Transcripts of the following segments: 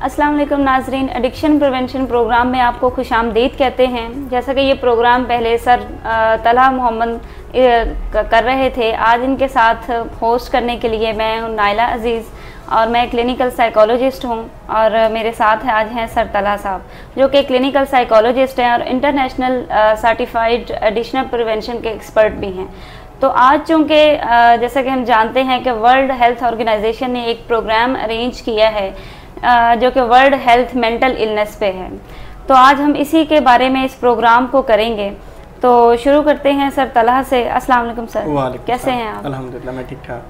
अस्सलाम वालेकुम नाजरीन, एडिक्शन प्रिवेंशन प्रोग्राम में आपको खुशामदीद कहते हैं। जैसा कि ये प्रोग्राम पहले सर तलहा मोहम्मद कर रहे थे, आज इनके साथ होस्ट करने के लिए मैं हूँ नाइला अजीज़ और मैं क्लिनिकल साइकोलॉजिस्ट हूँ। और मेरे साथ आज हैं सर तलहा साहब, जो कि क्लिनिकल साइकोलॉजिस्ट हैं और इंटरनेशनल सर्टिफाइड एडिक्शन प्रिवेंशन के एक्सपर्ट भी हैं। तो आज चूँकि जैसा कि हम जानते हैं कि वर्ल्ड हेल्थ ऑर्गेनाइजेशन ने एक प्रोग्राम अरेंज किया है जो कि वर्ल्ड हेल्थ मेंटल इलनेस पे है, तो आज हम इसी के बारे में इस प्रोग्राम को करेंगे। तो शुरू करते हैं सर तलहा से। अस्सलाम वालेकुम सर, कैसे हैं आप? अल्हम्दुलिल्लाह मैं ठीक ठाक।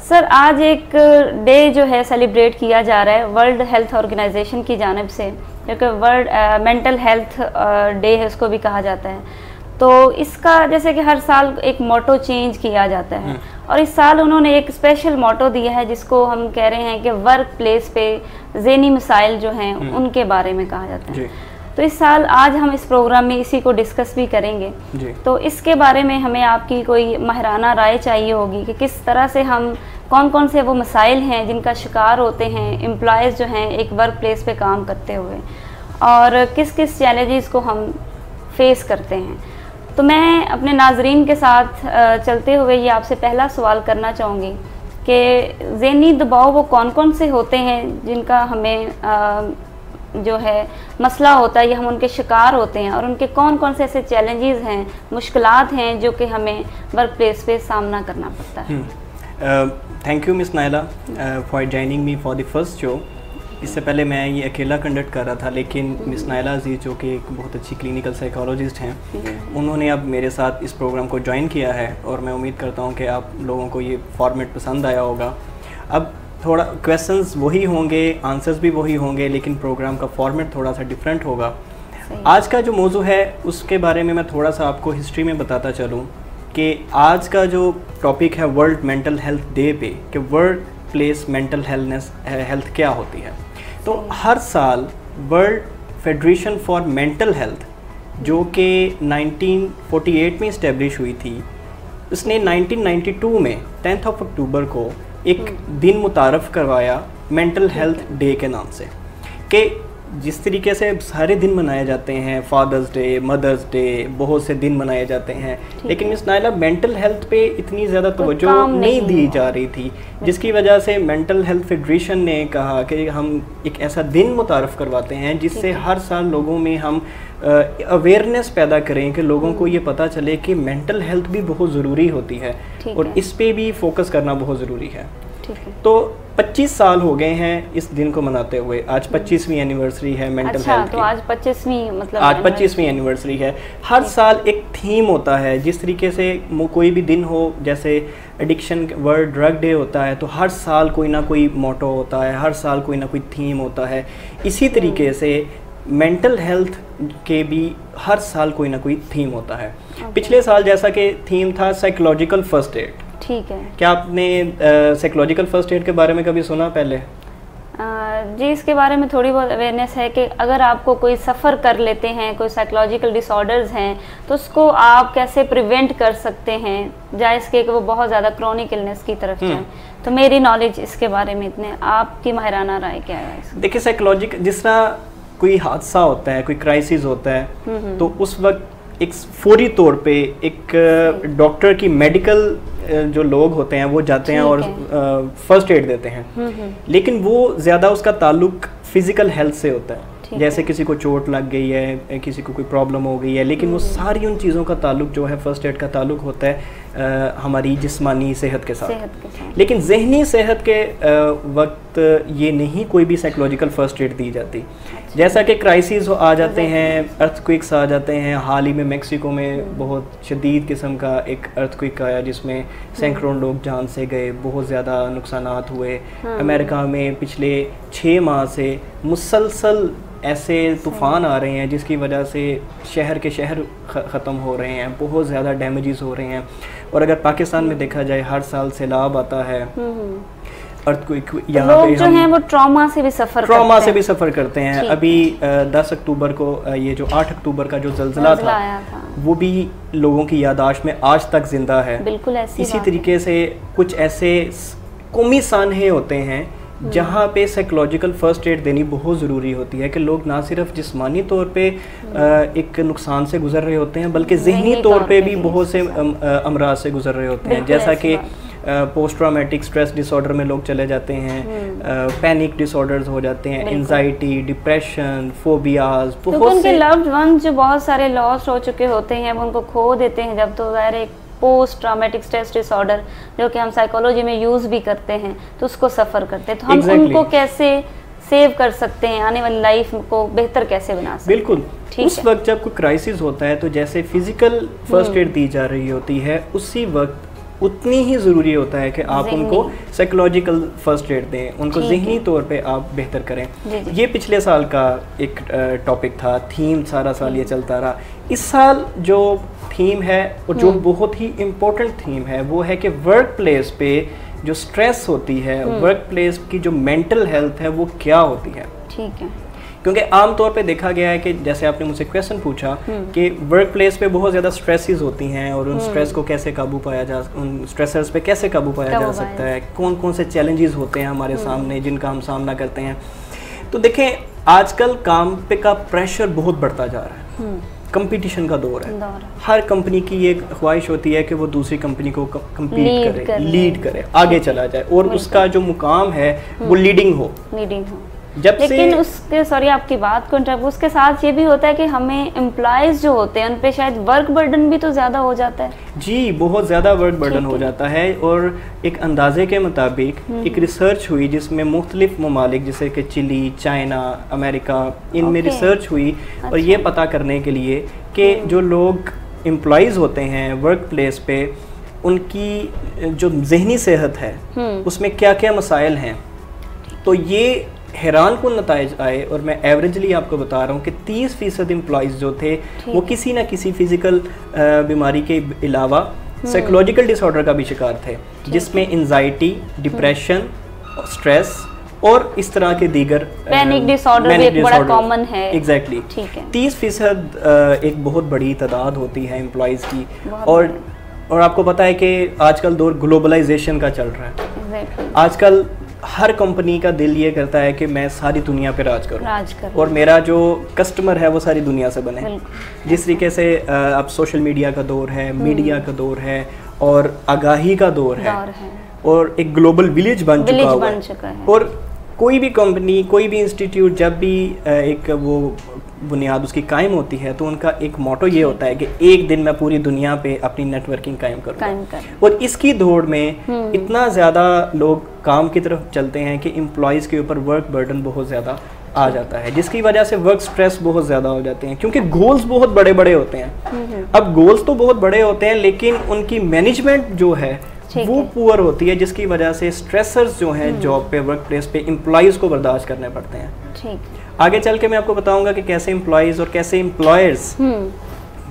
सर आज एक डे जो है सेलिब्रेट किया जा रहा है वर्ल्ड हेल्थ ऑर्गेनाइजेशन की जानिब से, जो कि वर्ल्ड मेंटल हेल्थ डे है, उसको भी कहा जाता है। तो इसका जैसे कि हर साल एक मोटो चेंज किया जाता है और इस साल उन्होंने एक स्पेशल मोटो दिया है जिसको हम कह रहे हैं कि वर्क प्लेस पे ज़हनी मसाइल जो हैं उनके बारे में कहा जाता है। तो इस साल आज हम इस प्रोग्राम में इसी को डिस्कस भी करेंगे। तो इसके बारे में हमें आपकी कोई माहिराना राय चाहिए होगी कि किस तरह से हम कौन कौन से वो मसाइल हैं जिनका शिकार होते हैं एम्प्लॉयज़ जो हैं एक वर्क प्लेस पे काम करते हुए, और किस किस चैलेंजेस को हम फेस करते हैं। तो मैं अपने नाजरीन के साथ चलते हुए ये आपसे पहला सवाल करना चाहूँगी कि ज़हनी दबाव वो कौन कौन से होते हैं जिनका हमें जो है मसला होता है या हम उनके शिकार होते हैं, और उनके कौन कौन से ऐसे चैलेंजेस हैं, मुश्किलात हैं जो कि हमें वर्क प्लेस पे सामना करना पड़ता है। Thank you miss Naila for joining me for the first show. इससे पहले मैं ये अकेला कंडक्ट कर रहा था, लेकिन मिस नाइला अजीज़ जो कि एक बहुत अच्छी क्लिनिकल साइकोलॉजिस्ट हैं, उन्होंने अब मेरे साथ इस प्रोग्राम को ज्वाइन किया है और मैं उम्मीद करता हूँ कि आप लोगों को ये फॉर्मेट पसंद आया होगा। अब थोड़ा क्वेश्चंस वही होंगे, आंसर्स भी वही होंगे, लेकिन प्रोग्राम का फॉर्मेट थोड़ा सा डिफरेंट होगा। आज का जो मौजू है उसके बारे में मैं थोड़ा सा आपको हिस्ट्री में बताता चलूँ कि आज का जो टॉपिक है वर्ल्ड मेंटल हेल्थ डे पे, कि वर्ल्ड प्लेस मेंटल हेल्थ क्या होती है। तो हर साल world federation for mental health जो कि 1948 में इस्टेब्लिश हुई थी, उसने 1992 में 10 अक्टूबर को एक दिन मुतारफ़ करवाया मेंटल हेल्थ डे के नाम से। कि जिस तरीके से सारे दिन मनाए जाते हैं, फादर्स डे, मदर्स डे, बहुत से दिन मनाए जाते हैं, लेकिन मिस नाइला मेंटल हेल्थ पे इतनी ज़्यादा तवज्जो नहीं दी जा रही थी, जिसकी वजह से मेंटल हेल्थ फेडरेशन ने कहा कि हम एक ऐसा दिन मुतारफ़ करवाते हैं जिससे हर साल लोगों में हम अवेयरनेस पैदा करें कि लोगों को ये पता चले कि मेंटल हेल्थ भी बहुत ज़रूरी होती है और इस पे भी फोकस करना बहुत ज़रूरी है। तो 25 साल हो गए हैं इस दिन को मनाते हुए। आज 25वीं एनिवर्सरी है मेंटल हेल्थ तो आज 25वीं मतलब आज 25वीं एनिवर्सरी है। हर साल एक थीम होता है, जिस तरीके से कोई भी दिन हो, जैसे एडिक्शन वर्ल्ड ड्रग डे होता है तो हर साल कोई ना कोई मोटो होता है, हर साल कोई ना कोई थीम होता है। इसी तरीके से मेंटल हेल्थ के भी हर साल कोई ना कोई थीम होता है। पिछले साल जैसा कि थीम था साइकोलॉजिकल फर्स्ट एड। ठीक है, क्या आपने साइकोलॉजिकल फर्स्ट एड के बारे में कभी सुना पहले? जी, इसके बारे में थोड़ी बहुत अवेयरनेस है कि अगर आपको कोई सफ़र कर लेते हैं, कोई साइकोलॉजिकल डिसऑर्डर्स हैं, तो उसको आप कैसे प्रिवेंट कर सकते हैं, जायज़ के कि वो बहुत ज़्यादा क्रोनिक इलनेस की तरफ जाए। तो मेरी नॉलेज इसके बारे में इतने, आपकी माहिराना राय क्या है? देखिए, साइकोलॉजिकल जिस तरह कोई हादसा होता है, कोई क्राइसिस होता है, तो उस वक्त एक फौरी तौर पे एक डॉक्टर की मेडिकल जो लोग होते हैं वो जाते हैं और फर्स्ट एड देते हैं, लेकिन वो ज़्यादा उसका ताल्लुक फिज़िकल हेल्थ से होता है। जैसे किसी को चोट लग गई है, किसी को कोई प्रॉब्लम हो गई है, लेकिन वो सारी उन चीज़ों का ताल्लुक जो है फर्स्ट एड का ताल्लुक होता है हमारी जिस्मानी सेहत के साथ। लेकिन जहनी सेहत के वक्त ये नहीं कोई भी साइकोलॉजिकल फर्स्ट एड दी जाती। जैसा कि क्राइसिस आ जाते हैं, अर्थक्वेक्स आ जाते हैं। हाल ही में मेक्सिको में बहुत शदीद किस्म का एक अर्थक्वेक आया जिसमें सैकड़ों लोग जान से गए, बहुत ज़्यादा नुकसानात हुए। अमेरिका में पिछले 6 माह से मुसलसल ऐसे तूफ़ान आ रहे हैं जिसकी वजह से शहर के शहर ख़त्म हो रहे हैं, बहुत ज़्यादा डैमेजेस हो रहे हैं। और अगर पाकिस्तान में देखा जाए हर साल सैलाब आता है, अर्थक्वेक यहाँ पे जो हैं वो ट्रॉमा से भी सफ़र करते हैं। अभी 10 अक्टूबर को ये जो 8 अक्टूबर का जो ज़ल्ज़ला था वो भी लोगों की यादाश्त में आज तक ज़िंदा है। बिल्कुल ऐसी इसी तरीके से कुछ ऐसे कौमी सानहे होते हैं जहाँ पे साइकोलॉजिकल फर्स्ट एड देनी बहुत ज़रूरी होती है कि लोग ना सिर्फ जिस्मानी तौर पे एक नुकसान से गुजर रहे होते हैं बल्कि ज़हनी तौर पे भी बहुत से अमराज से गुजर रहे होते हैं, जैसा कि पोस्ट ट्रॉमेटिक स्ट्रेस डिसऑर्डर में लोग चले जाते हैं, पैनिक डिसऑर्डर्स हो जाते हैं, एंजाइटी, डिप्रेशन, फोबियाज, बहुत उनके लव्ड वंस जो बहुत सारे लॉस्ट हो चुके होते हैं, वो उनको खो देते हैं जब, तो ज़ाहिर एक पोस्ट ट्रॉमेटिक स्ट्रेस डिसऑर्डर जो कि हम साइकोलॉजी में यूज़ भी करते हैं, तो उसको सफ़र करते हैं। तो हम उनको कैसे सेव कर सकते हैं, आने वाली लाइफ को बेहतर कैसे बना सकते हैं? बिल्कुल, उस वक्त जब कोई क्राइसिस होता है तो जैसे फिजिकल फर्स्ट एड दी जा रही होती है, उसी वक्त उतनी ही ज़रूरी होता है कि आप उनको साइकोलॉजिकल फर्स्ट एड दें, उनको ज़हनी तौर पे आप बेहतर करें। ये पिछले साल का एक टॉपिक था, थीम सारा साल ये चलता रहा। इस साल जो थीम है और जो बहुत ही इम्पोर्टेंट थीम है वो है कि वर्क प्लेस पे जो स्ट्रेस होती है, वर्क प्लेस की जो मेंटल हेल्थ है वो क्या होती है। ठीक है, क्योंकि आमतौर पे देखा गया है कि जैसे आपने मुझसे क्वेश्चन पूछा कि वर्क प्लेस पे बहुत ज़्यादा स्ट्रेसेस होती हैं और उन स्ट्रेस को कैसे काबू पाया जा, उन स्ट्रेसर्स पे कैसे काबू पाया जा सकता है, कौन कौन से चैलेंजेस होते हैं हमारे सामने जिनका हम सामना करते हैं। तो देखें, आजकल काम पे का प्रेशर बहुत बढ़ता जा रहा है, कंपटीशन का दौर है। हर कंपनी की ये ख्वाहिश होती है कि वो दूसरी कंपनी को कम्पीट करे, लीड करे, आगे चला जाए और उसका जो मुकाम है वो लीडिंग हो। लेकिन उसके, सॉरी आपकी बात को इंटरप्ट, उसके साथ ये भी होता है कि हमें एम्प्लॉयज़ जो होते हैं उन पे शायद वर्क बर्डन भी तो ज़्यादा हो जाता है। जी, बहुत ज़्यादा वर्क बर्डन हो जाता है। और एक अंदाजे के मुताबिक एक रिसर्च हुई जिसमें मुख्तलिफ ममालिक जैसे कि चिली, चाइना, अमेरिका, इनमें रिसर्च हुई और ये पता करने के लिए कि जो लोग एम्प्लॉयज़ होते हैं वर्क प्लेस पे, उनकी जो जहनी सेहत है उसमें क्या क्या मसाइल हैं। तो ये हैरान कुन नताइज आए और मैं एवरेजली आपको बता रहा हूँ कि 30% एम्प्लॉयज़ जो थे वो किसी ना किसी फिज़िकल बीमारी के अलावा साइकोलॉजिकल डिसऑर्डर का भी शिकार थे, जिसमें एंजाइटी, डिप्रेशन, स्ट्रेस और इस तरह के दीगर पैनिक डिसऑर्डर भी एक बड़ा कॉमन है। एग्जैक्टली, 30% एक बहुत बड़ी तादाद होती है एम्प्लॉयज़ की। और आपको पता है कि आजकल दौर ग्लोबलाइजेशन का चल रहा है। आजकल हर कंपनी का दिल ये करता है कि मैं सारी दुनिया पे राज करूं और मेरा जो कस्टमर है वो सारी दुनिया से बने। जिस तरीके से अब सोशल मीडिया का दौर है, मीडिया का दौर है और आगाही का दौर है और एक ग्लोबल विलेज बन चुका है। और कोई भी कंपनी, कोई भी इंस्टीट्यूट जब भी एक वो बुनियाद उसकी कायम होती है तो उनका एक मोटो ये होता है कि एक दिन मैं पूरी दुनिया पे अपनी नेटवर्किंग कायम करूँगा। और इसकी दौड़ में इतना ज़्यादा लोग काम की तरफ चलते हैं कि एम्प्लॉयज़ के ऊपर वर्क बर्डन बहुत ज़्यादा आ जाता है, जिसकी वजह से वर्क स्ट्रेस बहुत ज़्यादा हो जाते हैं क्योंकि गोल्स बहुत बड़े बड़े होते हैं। अब गोल्स तो बहुत बड़े होते हैं लेकिन उनकी मैनेजमेंट जो है वो पुअर होती है, जिसकी वजह से स्ट्रेसर्स जो हैं जॉब पे, वर्क प्लेस पे एम्प्लॉयज़ को बर्दाश्त करने पड़ते हैं। ठीक। आगे चल के मैं आपको बताऊंगा कि कैसे एम्प्लॉयज़ और कैसे एम्प्लॉयर्स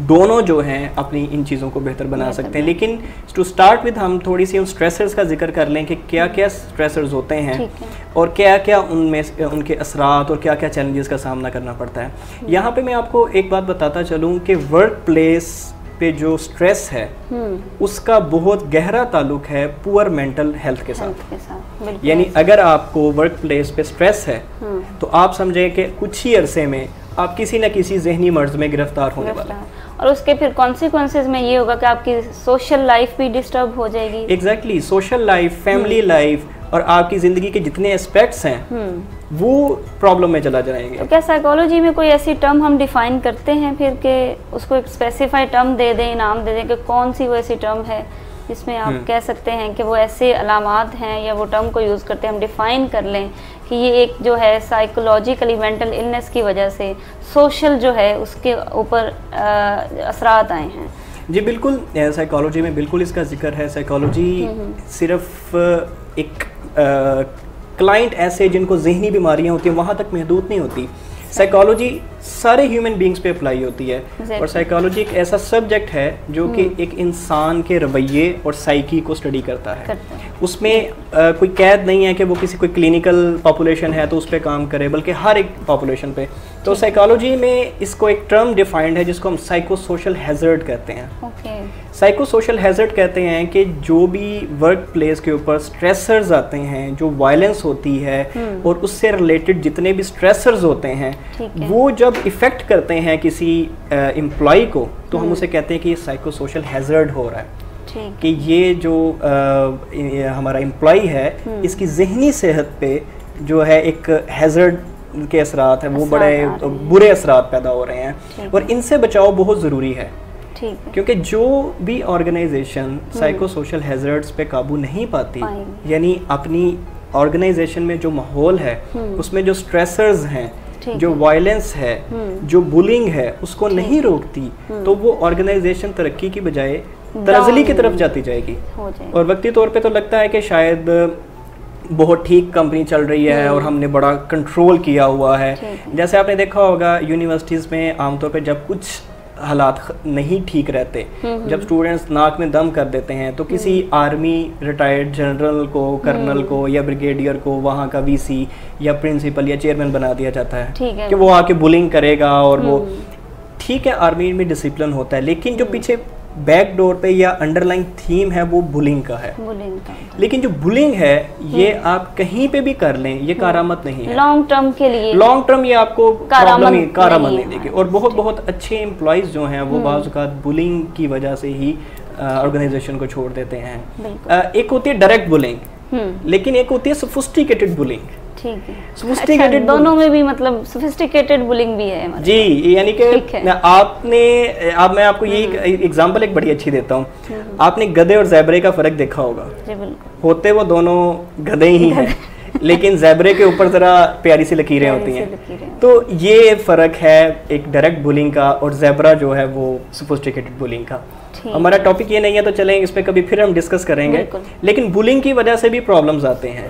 दोनों जो हैं अपनी इन चीज़ों को बेहतर बना सकते हैं। लेकिन टू स्टार्ट विद हम थोड़ी सी उन स्ट्रेसर्स का जिक्र कर लें कि क्या क्या स्ट्रेसर्स होते हैं और क्या क्या उनमें उनके असरात और क्या क्या चैलेंजेस का सामना करना पड़ता है। यहाँ पे मैं आपको एक बात बताता चलूँ कि वर्क प्लेस पे जो स्ट्रेस है उसका बहुत गहरा ताल्लुक है पुअर मेंटल हेल्थ के साथ। यानी अगर आपको वर्क प्लेस पे स्ट्रेस है तो आप समझें कि कुछ ही अरसे में आप किसी न किसी जहनी मर्ज में गिरफ्तार होने वाले हैं और उसके फिर कॉन्सिक्वेंसेस में ये होगा कि आपकी सोशल लाइफ भी डिस्टर्ब हो जाएगी। Exactly, social life, family life और आपकी ज़िंदगी के जितने एस्पेक्ट्स हैं वो प्रॉब्लम में चला जाएंगे। तो क्या साइकोलॉजी में कोई ऐसी टर्म हम डिफाइन करते हैं फिर कि उसको एक स्पेसिफाइड टर्म दे दें, नाम दे दें कि कौन सी वो ऐसी टर्म है जिसमें आप कह सकते हैं कि वो ऐसे अलामात हैं या वो टर्म को यूज़ करते हैं, हम डिफ़ाइन कर लें कि ये एक जो है साइकोलॉजिकली मेंटल इलनेस की वजह से सोशल जो है उसके ऊपर असरात आए हैं। जी बिल्कुल, साइकोलॉजी में बिल्कुल इसका जिक्र है। साइकोलॉजी सिर्फ एक क्लाइंट ऐसे जिनको जहनी बीमारियां होती हैं वहाँ तक महदूद नहीं होती। साइकोलॉजी सारे ह्यूमन बींग्स पे अप्लाई होती है और साइकोलॉजी एक ऐसा सब्जेक्ट है जो कि एक इंसान के रवैये और साइकी को स्टडी करता है। उसमें कोई कैद नहीं है कि वो किसी कोई क्लिनिकल पॉपुलेशन है तो उस पर काम करे, बल्कि हर एक पॉपुलेशन पे। तो साइकोलॉजी में इसको एक टर्म डिफाइंड है जिसको हम साइको सोशल हैजर्ड कहते हैं। साइको सोशल हैजर्ड कहते हैं कि जो भी वर्क प्लेस के ऊपर स्ट्रेसर्स आते हैं, जो वायलेंस होती है और उससे रिलेटेड जितने भी स्ट्रेसर्स होते हैं, वो जब इफ़ेक्ट करते हैं किसी एम्प्लॉय को, तो हम उसे कहते हैं कि ये साइको सोशल हैजर्ड हो रहा है, कि ये जो हमारा एम्प्लॉय है इसकी जहनी सेहत पे जो है एक हैजर्ड के असरात है, वो बड़े बुरे असरात पैदा हो रहे हैं और इनसे बचाव बहुत ज़रूरी है। क्योंकि जो भी ऑर्गेनाइजेशन साइको सोशल हैजर्ड्स पे काबू नहीं पाती, यानी अपनी ऑर्गेनाइजेशन में जो माहौल है उसमें जो स्ट्रेसर्स हैं, जो वायलेंस है, जो बुलिंग है, उसको नहीं रोकती, तो वो ऑर्गेनाइजेशन तरक्की की बजाय तराजली की तरफ जाती जाएगी। और वक्ती तौर पे तो लगता है कि शायद बहुत ठीक कंपनी चल रही है और हमने बड़ा कंट्रोल किया हुआ है। जैसे आपने देखा होगा यूनिवर्सिटीज़ में आमतौर पे जब कुछ हालात नहीं ठीक रहते, जब स्टूडेंट्स नाक में दम कर देते हैं, तो किसी आर्मी रिटायर्ड जनरल को, कर्नल को या ब्रिगेडियर को वहाँ का वीसी या प्रिंसिपल या चेयरमैन बना दिया जाता है कि वो आके बुलिंग करेगा। और वो ठीक है, आर्मी में डिसिप्लिन होता है, लेकिन जो पीछे बैक डोर पे या अंडरलाइन थीम है वो बुलिंग का है। लेकिन जो बुलिंग है ये आप कहीं पे भी कर लें, ये कारामत नहीं है। लॉन्ग टर्म के लिए, लॉन्ग टर्म ये आपको कारामत नहीं देगी। और बहुत अच्छे एम्प्लॉयज जो हैं वो बाज़ औक़ात बुलिंग की वजह से ही ऑर्गेनाइजेशन को छोड़ देते हैं। एक होती है डायरेक्ट बुलिंग, लेकिन एक होती है सोफिस्टिकेटेड बुलिंग। ठीक है, सोफिस्टिकेटेड दोनों में भी, मतलब सोफिस्टिकेटेड बुलिंग भी है मतलब। जी, यानी कि अब मैं आपको यही एग्जांपल एक बड़ी अच्छी देता हूँ। आपने गधे और ज़ेबरे का फ़र्क देखा होगा। जी बिल्कुल। होते वो दोनों गधे ही हैं लेकिन ज़ेबरे के ऊपर ज़रा प्यारी सी लकीरें होती हैं। तो ये फ़र्क है एक डायरेक्ट बुलिंग का और ज़ेबरा जो है वो सोफिस्टिकेटेड बुलिंग का। हमारा टॉपिक ये नहीं है तो चलें इस पे कभी फिर हम डिस्कस करेंगे। लेकिन बुलिंग की वजह से भी प्रॉब्लम्स आते हैं।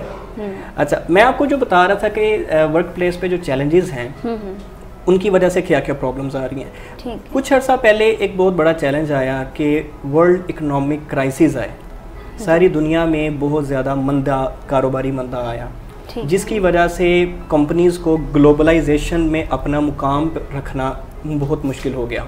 अच्छा, मैं आपको जो बता रहा था कि वर्क प्लेस पे जो चैलेंजेस हैं उनकी वजह से क्या क्या प्रॉब्लम्स आ रही हैं। कुछ अर्सा पहले एक बहुत बड़ा चैलेंज आया कि वर्ल्ड इकोनॉमिक क्राइसिस आए, सारी दुनिया में बहुत ज़्यादा मंदा, कारोबारी मंदा आया, जिसकी वजह से कंपनीज़ को ग्लोबलाइजेशन में अपना मुकाम रखना बहुत मुश्किल हो गया।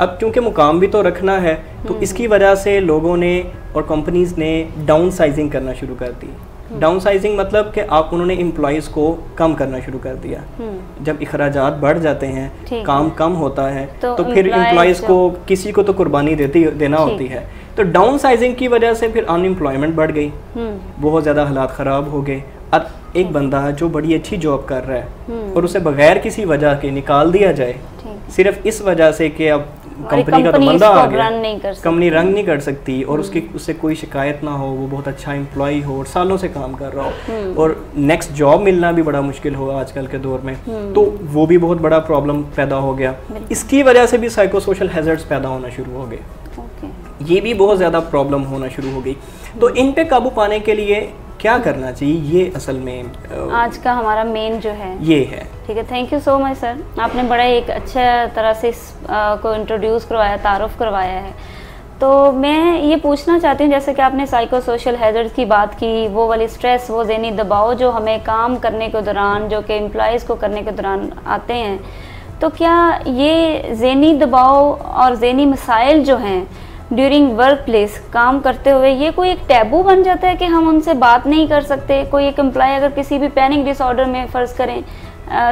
अब क्योंकि मुकाम भी तो रखना है, तो इसकी वजह से लोगों ने और कंपनीज़ ने डाउन साइजिंग करना शुरू कर दी। डाउन साइजिंग मतलब कि आप उन्होंने एम्प्लॉयज़ को कम करना शुरू कर दिया। जब इखराजात बढ़ जाते हैं, काम कम होता है, तो फिर एम्प्लॉयज़ को किसी को तो कुर्बानी देना होती है। तो डाउन साइजिंग की वजह से फिर अनएम्प्लॉयमेंट बढ़ गई, बहुत ज़्यादा हालात ख़राब हो गए। अब एक बंदा जो बड़ी अच्छी जॉब कर रहा है और उसे बगैर किसी वजह के निकाल दिया जाए, सिर्फ इस वजह से कि अब कंपनी का तो बंदा आ गया, कंपनी रन नहीं कर सकती और उससे कोई शिकायत ना हो, वो बहुत अच्छा एम्प्लॉय हो और सालों से काम कर रहा हो और नेक्स्ट जॉब मिलना भी बड़ा मुश्किल हो आजकल के दौर में, तो वो भी बहुत बड़ा प्रॉब्लम पैदा हो गया। इसकी वजह से भी साइको सोशल हैजर्ड्स पैदा होना शुरू हो गए, ये भी बहुत ज़्यादा प्रॉब्लम होना शुरू हो गई। तो इन पे काबू पाने के लिए क्या करना चाहिए, ये असल में आज का हमारा मेन जो है ये है। ठीक है, thank you so much sir, आपने बड़ा एक अच्छा तरह से को इंट्रोड्यूस करवाया, तारुफ करवाया है। तो मैं ये पूछना चाहती हूँ, जैसे कि आपने साइको सोशल हैजर्ड की बात की, वो वाली स्ट्रेस, वो ज़हनी दबाव जो हमें काम करने के दौरान, जो कि एम्प्लॉयज़ को करने के दौरान आते हैं, तो क्या ये ज़हनी दबाव और ज़हनी मसाइल जो हैं ड्यूरिंग वर्क प्लेस काम करते हुए, ये कोई एक टैबू बन जाता है कि हम उनसे बात नहीं कर सकते? कोई एक एम्प्लॉय अगर किसी भी पैनिक डिसऑर्डर में फ़र्ज़ करें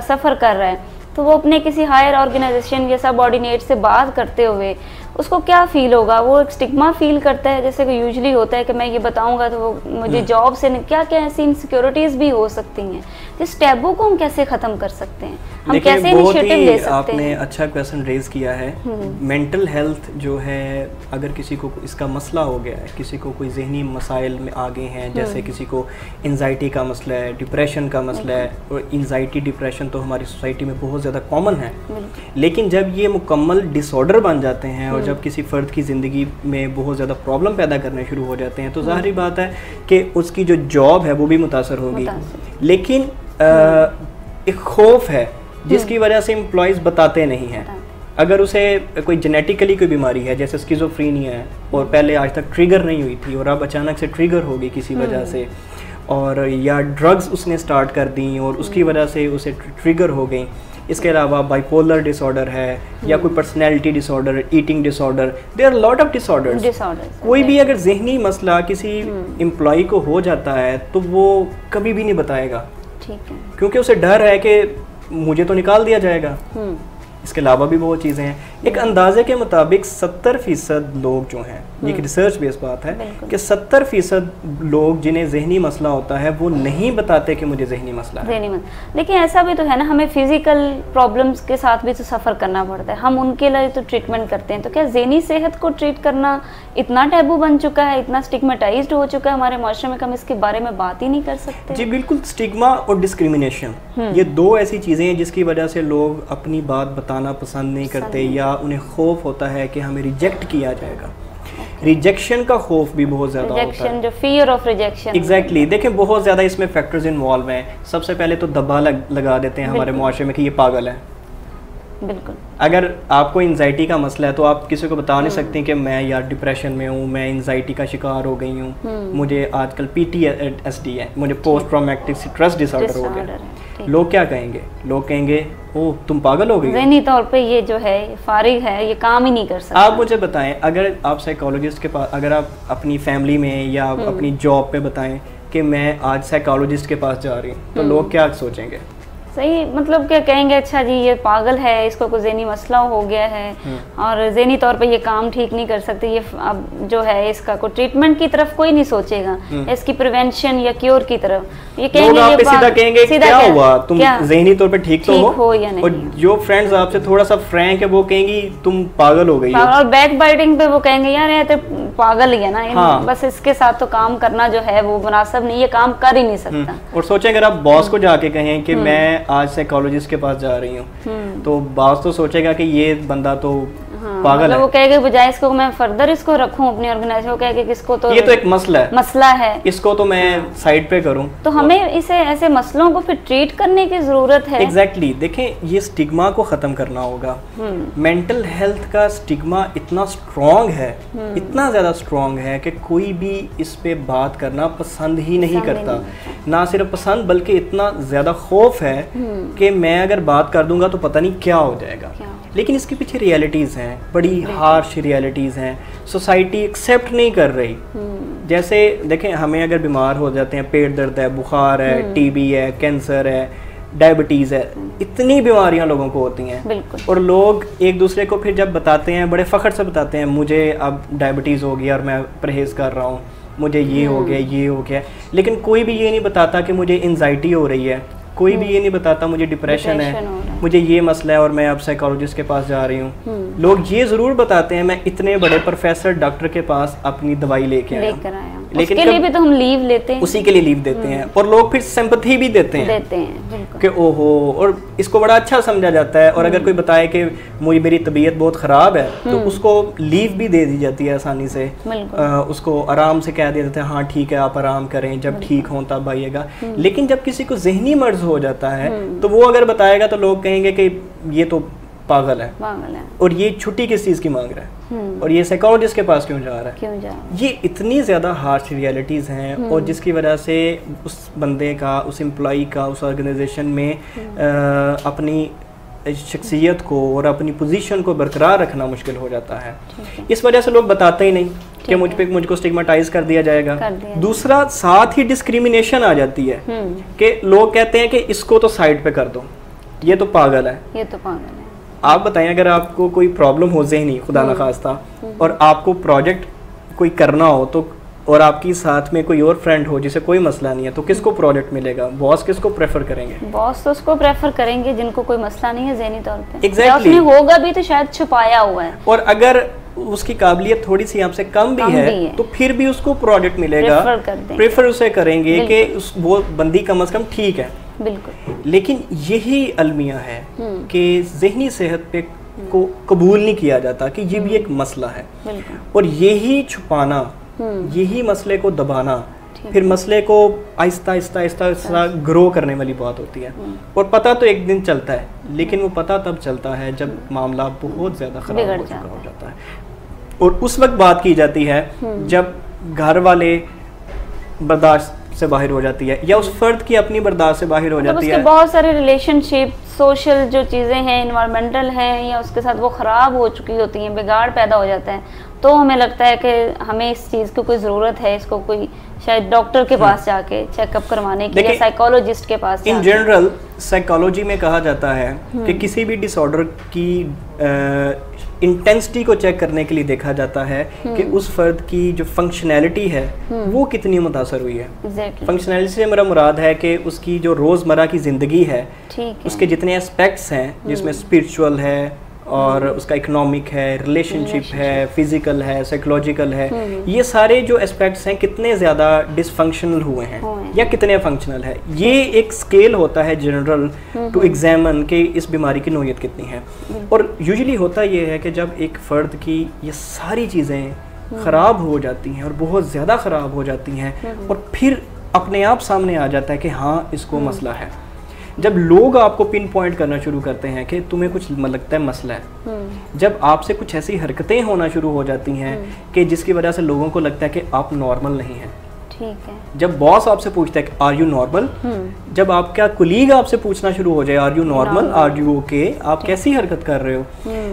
सफ़र कर रहा है, तो वो अपने किसी हायर ऑर्गेनाइजेशन या सबऑर्डिनेट से बात करते हुए उसको क्या फ़ील होगा? वो एक स्टिग्मा फ़ील करता है, जैसे कि यूजुअली होता है कि मैं ये बताऊंगा तो वो मुझे जॉब से क्या क्या ऐसी इनसिक्योरिटीज़ भी हो सकती हैं। इस टैबू को हम कैसे ख़त्म कर सकते हैं, हम कैसे इनिशिएटिव ले सकते हैं? आपने अच्छा क्वेश्चन रेज किया है। मेंटल हेल्थ जो है, अगर किसी को इसका मसला हो गया है, किसी को कोई जहनी मसाइल में आ गए हैं, जैसे किसी को एंजाइटी का मसला है, डिप्रेशन का मसला है, और एंजाइटी डिप्रेशन तो हमारी सोसाइटी में बहुत ज़्यादा कॉमन है, लेकिन जब ये मुकम्मल डिसऑर्डर बन जाते हैं और जब किसी फ़र्द की ज़िंदगी में बहुत ज़्यादा प्रॉब्लम पैदा करने शुरू हो जाते हैं, तो ज़ाहिर बात है कि उसकी जो जॉब है वो भी मुतासर होगी। लेकिन एक खौफ है जिसकी वजह से एम्प्लॉयज़ बताते नहीं हैं। अगर उसे कोई जेनेटिकली कोई बीमारी है जैसे स्किज़ोफ्रेनिया है और पहले आज तक ट्रिगर नहीं हुई थी और अब अचानक से ट्रिगर हो गई किसी वजह से, और या ड्रग्स उसने स्टार्ट कर दी और उसकी वजह से उसे ट्रिगर हो गई। इसके अलावा बाइपोलर डिसऑर्डर है या कोई personality disorder, eating disorder, there are lot of disorders. कोई भी अगर जहनी मसला किसी एम्प्लॉय को हो जाता है तो वो कभी भी नहीं बताएगा, ठीक है, क्योंकि उसे डर है कि मुझे तो निकाल दिया जाएगा। इसके अलावा भी बहुत चीज़ें हैं। एक अंदाजे के मुताबिक 70% लोग जो हैं, ये एक रिसर्च बेस्ड बात है कि 70% लोग जिन्हें जहनी मसला होता है वो नहीं बताते कि मुझे जहनी मसला है। लेकिन ऐसा भी तो है ना, हमें फिजिकल प्रॉब्लम्स के साथ भी तो सफ़र करना पड़ता है, हम उनके लिए तो ट्रीटमेंट करते हैं। तो क्या जहनी सेहत को ट्रीट करना इतना टैबू बन चुका है, इतना स्टिग्मेटाइज्ड हो चुका है हमारे माशरे में कि हम इसके बारे में बात ही नहीं कर सकते? जी बिल्कुल, स्टिग्मा और डिस्क्रिमिनेशन ये दो ऐसी चीज़ें हैं जिसकी वजह से लोग अपनी बात बताना पसंद नहीं करते या उन्हें खौफ होता है कि हमें रिजेक्ट किया जाएगा। रिजेक्शन का खौफ भी बहुत ज़्यादा होता है, जो फियर ऑफ रिजेक्शन। एग्जैक्टली, देखें बहुत ज़्यादा इसमें फैक्टर्स इन्वॉल्व हैं। सबसे पहले तो दबा लगा देते हैं हमारे मुआशरे में कि ये पागल है। बिल्कुल, अगर आपको एंजाइटी का मसला है तो आप किसी को बता नहीं सकती कि मैं यार डिप्रेशन में हूँ, मैं एंजाइटी का शिकार हो गई हूँ, मुझे आजकल PTSD है, मुझे पोस्ट ट्रॉमेटिक स्ट्रेस डिसऑर्डर हो गया। लोग क्या कहेंगे? लोग कहेंगे ओह तुम पागल हो गई। ज़हनी तौर पे ये जो है फारिग है, ये काम ही नहीं कर सकता। आप मुझे बताएं, अगर आप साइकोलॉजिस्ट के पास, अगर आप अपनी फैमिली में या अपनी जॉब पे बताएं कि मैं आज साइकोलॉजिस्ट के पास जा रही हूँ, तो लोग क्या सोचेंगे? सही, मतलब क्या कहेंगे, अच्छा जी ये पागल है, इसको कोई ज़हनी मसला हो गया है और ज़हनी तौर पे ये काम ठीक नहीं कर सकती, ये अब जो है इसका कोई ट्रीटमेंट की तरफ कोई नहीं सोचेगा, इसकी प्रिवेंशन या क्योर की तरफ ये कहेंगे। आप सीधा कहेंगे क्या हुआ, तुम ज़हनी तौर पे ठीक तो हो या नहीं। और जो फ्रेंड्स आपसे थोड़ा सा फ्रैंक है वो कहेंगी तुम पागल हो गई हो। और बैक बाइटिंग पे वो कहेंगे यार ये तो पागल ही है ना, बस इसके साथ तो काम करना जो है वो मुनासिब नहीं, ये काम कर ही नहीं सकता। और सोचें अगर आप बॉस को जाके कहें कि मैं आज साइकोलॉजिस्ट के पास जा रही हूँ, तो बॉस तो सोचेगा कि ये बंदा तो पागल मतलब है। वो कहेगा बजाय इसको मैं फर्दर इसको रखूं अपनी ऑर्गेनाइजेशन, वो कहेगा कि इसको तो ये तो एक मसला है, इसको तो मैं साइड पे करूं। तो हमें इसे ऐसे मसलों को फिर ट्रीट करने की जरूरत है। एग्जैक्टली, देखें ये स्टिग्मा को खत्म करना होगा। मेंटल हेल्थ का स्टिग्मा इतना स्ट्रॉन्ग है, इतना ज्यादा स्ट्रॉन्ग है कि कोई भी इस पे बात करना पसंद ही नहीं करता। ना सिर्फ पसंद बल्कि इतना ज्यादा खौफ है कि मैं अगर बात कर दूंगा तो पता नहीं क्या हो जाएगा। लेकिन इसके पीछे रियलिटीज़ हैं, बड़ी हार्श रियलिटीज़ हैं, सोसाइटी एक्सेप्ट नहीं कर रही। जैसे देखें, हमें अगर बीमार हो जाते हैं, पेट दर्द है, बुखार है, TB है, कैंसर है, डायबिटीज़ है, इतनी बीमारियां लोगों को होती हैं, और लोग एक दूसरे को फिर जब बताते हैं बड़े फ़ख्र से बताते हैं मुझे अब डायबिटीज़ हो गया और मैं परहेज़ कर रहा हूँ, मुझे ये हो गया, ये हो गया। लेकिन कोई भी ये नहीं बताता कि मुझे एंजाइटी हो रही है, कोई भी ये नहीं बताता मुझे डिप्रेशन है, मुझे ये मसला है और मैं अब साइकोलॉजिस्ट के पास जा रही हूँ। लोग ये ज़रूर बताते हैं मैं इतने बड़े प्रोफेसर डॉक्टर के पास अपनी दवाई लेके आया, लेकिन उसके लिए भी तो हम लीव लेते हैं, उसी के लिए लीव देते हैं। और लोग फिर सिंपैथी भी देते हैं कि ओहो, और इसको बड़ा अच्छा समझा जाता है। और अगर कोई बताए कि मुझे मेरी तबीयत बहुत ख़राब है तो उसको लीव भी दे दी जाती है आसानी से, उसको आराम से कह दिया जाता है हाँ ठीक है आप आराम करें, जब ठीक हों तब आइएगा। लेकिन जब किसी को जहनी मर्ज हो जाता है तो वो अगर बताएगा तो लोग कहेंगे कि ये तो पागल है, और ये छुट्टी किस चीज़ की मांग रहा है, और ये साइकोलॉजिस्ट के पास क्यों जा रहा है। ये इतनी ज़्यादा हार्श रियलिटीज़ हैं और जिसकी वजह से उस बंदे का, उस एम्प्लॉई का, उस ऑर्गेनाइजेशन में अपनी शख्सियत को और अपनी पोजीशन को बरकरार रखना मुश्किल हो जाता है। इस वजह से लोग बताते ही नहीं कि मुझको स्टिग्मेटाइज कर दिया जाएगा। दूसरा, साथ ही डिस्क्रिमिनेशन आ जाती है कि लोग कहते हैं कि इसको तो साइड पे कर दो, ये तो पागल है, ये तो पागल है। आप बताएं अगर आपको कोई प्रॉब्लम हो ज़हनी, खुदा न खास्ता, और आपको प्रोजेक्ट कोई करना हो तो, और आपकी साथ में कोई और फ्रेंड हो जिसे कोई मसला नहीं है, तो किसको प्रोजेक्ट मिलेगा? बॉस किसको प्रेफर करेंगे? बॉस तो उसको प्रेफर करेंगे जिनको कोई मसला नहीं है ज़हनी तौर पे। एग्जैक्टली, होगा भी तो शायद छुपाया हुआ है, और अगर उसकी काबिलियत थोड़ी सी आपसे कम भी है तो फिर भी उसको प्रोजेक्ट मिलेगा, प्रेफर उसे करेंगे कि वो बंदी कम से कम ठीक है। बिल्कुल। लेकिन यही अलमिया है कि ज़हनी सेहत पे को कबूल नहीं किया जाता कि ये भी एक मसला है, और यही छुपाना, यही मसले को दबाना फिर मसले को आहिस्ता आहिस्ता आहिस्ता आहिस्ता ग्रो करने वाली बात होती है। और पता तो एक दिन चलता है, लेकिन वो पता तब चलता है जब मामला बहुत ज़्यादा ख़राब हो जाता है। और उस वक्त बात की जाती है जब घर वाले बर्दाश्त से बाहर हो जाती है, या उस फर्द की अपनी बर्दाश्त से बाहर हो जाती है। बहुत सारे रिलेशनशिप, सोशल जो चीज़ें हैं, इन्वायरमेंटल हैं, या उसके साथ वो ख़राब हो चुकी होती हैं, बिगाड़ पैदा हो जाता है, तो हमें लगता है कि हमें इस चीज़ की कोई ज़रूरत है, इसको कोई शायद डॉक्टर के पास जाके चेकअप करवाने की, या साइकोलॉजिस्ट के पास। इन जनरल साइकोलॉजी में कहा जाता है कि किसी भी डिसऑर्डर की इंटेंसिटी को चेक करने के लिए देखा जाता है कि उस फर्द की जो फंक्शनैलिटी है वो कितनी मुतासर हुई है। फंक्शनैलिटी से मेरा मुराद है कि उसकी जो रोज़मर्रा की ज़िंदगी है, उसके जितने एस्पेक्ट्स हैं, जिसमें स्पिरिचुअल है और उसका इकोनॉमिक है, रिलेशनशिप है, फिजिकल है, साइकोलॉजिकल है, ये सारे जो एस्पेक्ट्स हैं कितने ज़्यादा डिसफंक्शनल हुए हैं या कितने फंक्शनल है, ये एक स्केल होता है जनरल टू एग्जामिन कि इस बीमारी की नौयत कितनी है। और यूजुअली होता ये है कि जब एक फ़र्द की ये सारी चीज़ें ख़राब हो जाती हैं और बहुत ज़्यादा ख़राब हो जाती हैं और फिर अपने आप सामने आ जाता है कि हाँ इसको मसला है, जब लोग आपको पिन पॉइंट करना शुरू करते हैं कि तुम्हें कुछ लगता है मसला है, जब आपसे कुछ ऐसी हरकतें होना शुरू हो जाती हैं कि जिसकी वजह से लोगों को लगता है कि आप नॉर्मल नहीं हैं, ठीक है, जब बॉस आपसे पूछता है कि आर यू नॉर्मल, जब आपका कुलीग आपसे पूछना शुरू हो जाए are you normal, are you okay, आप कैसी हरकत कर रहे हो,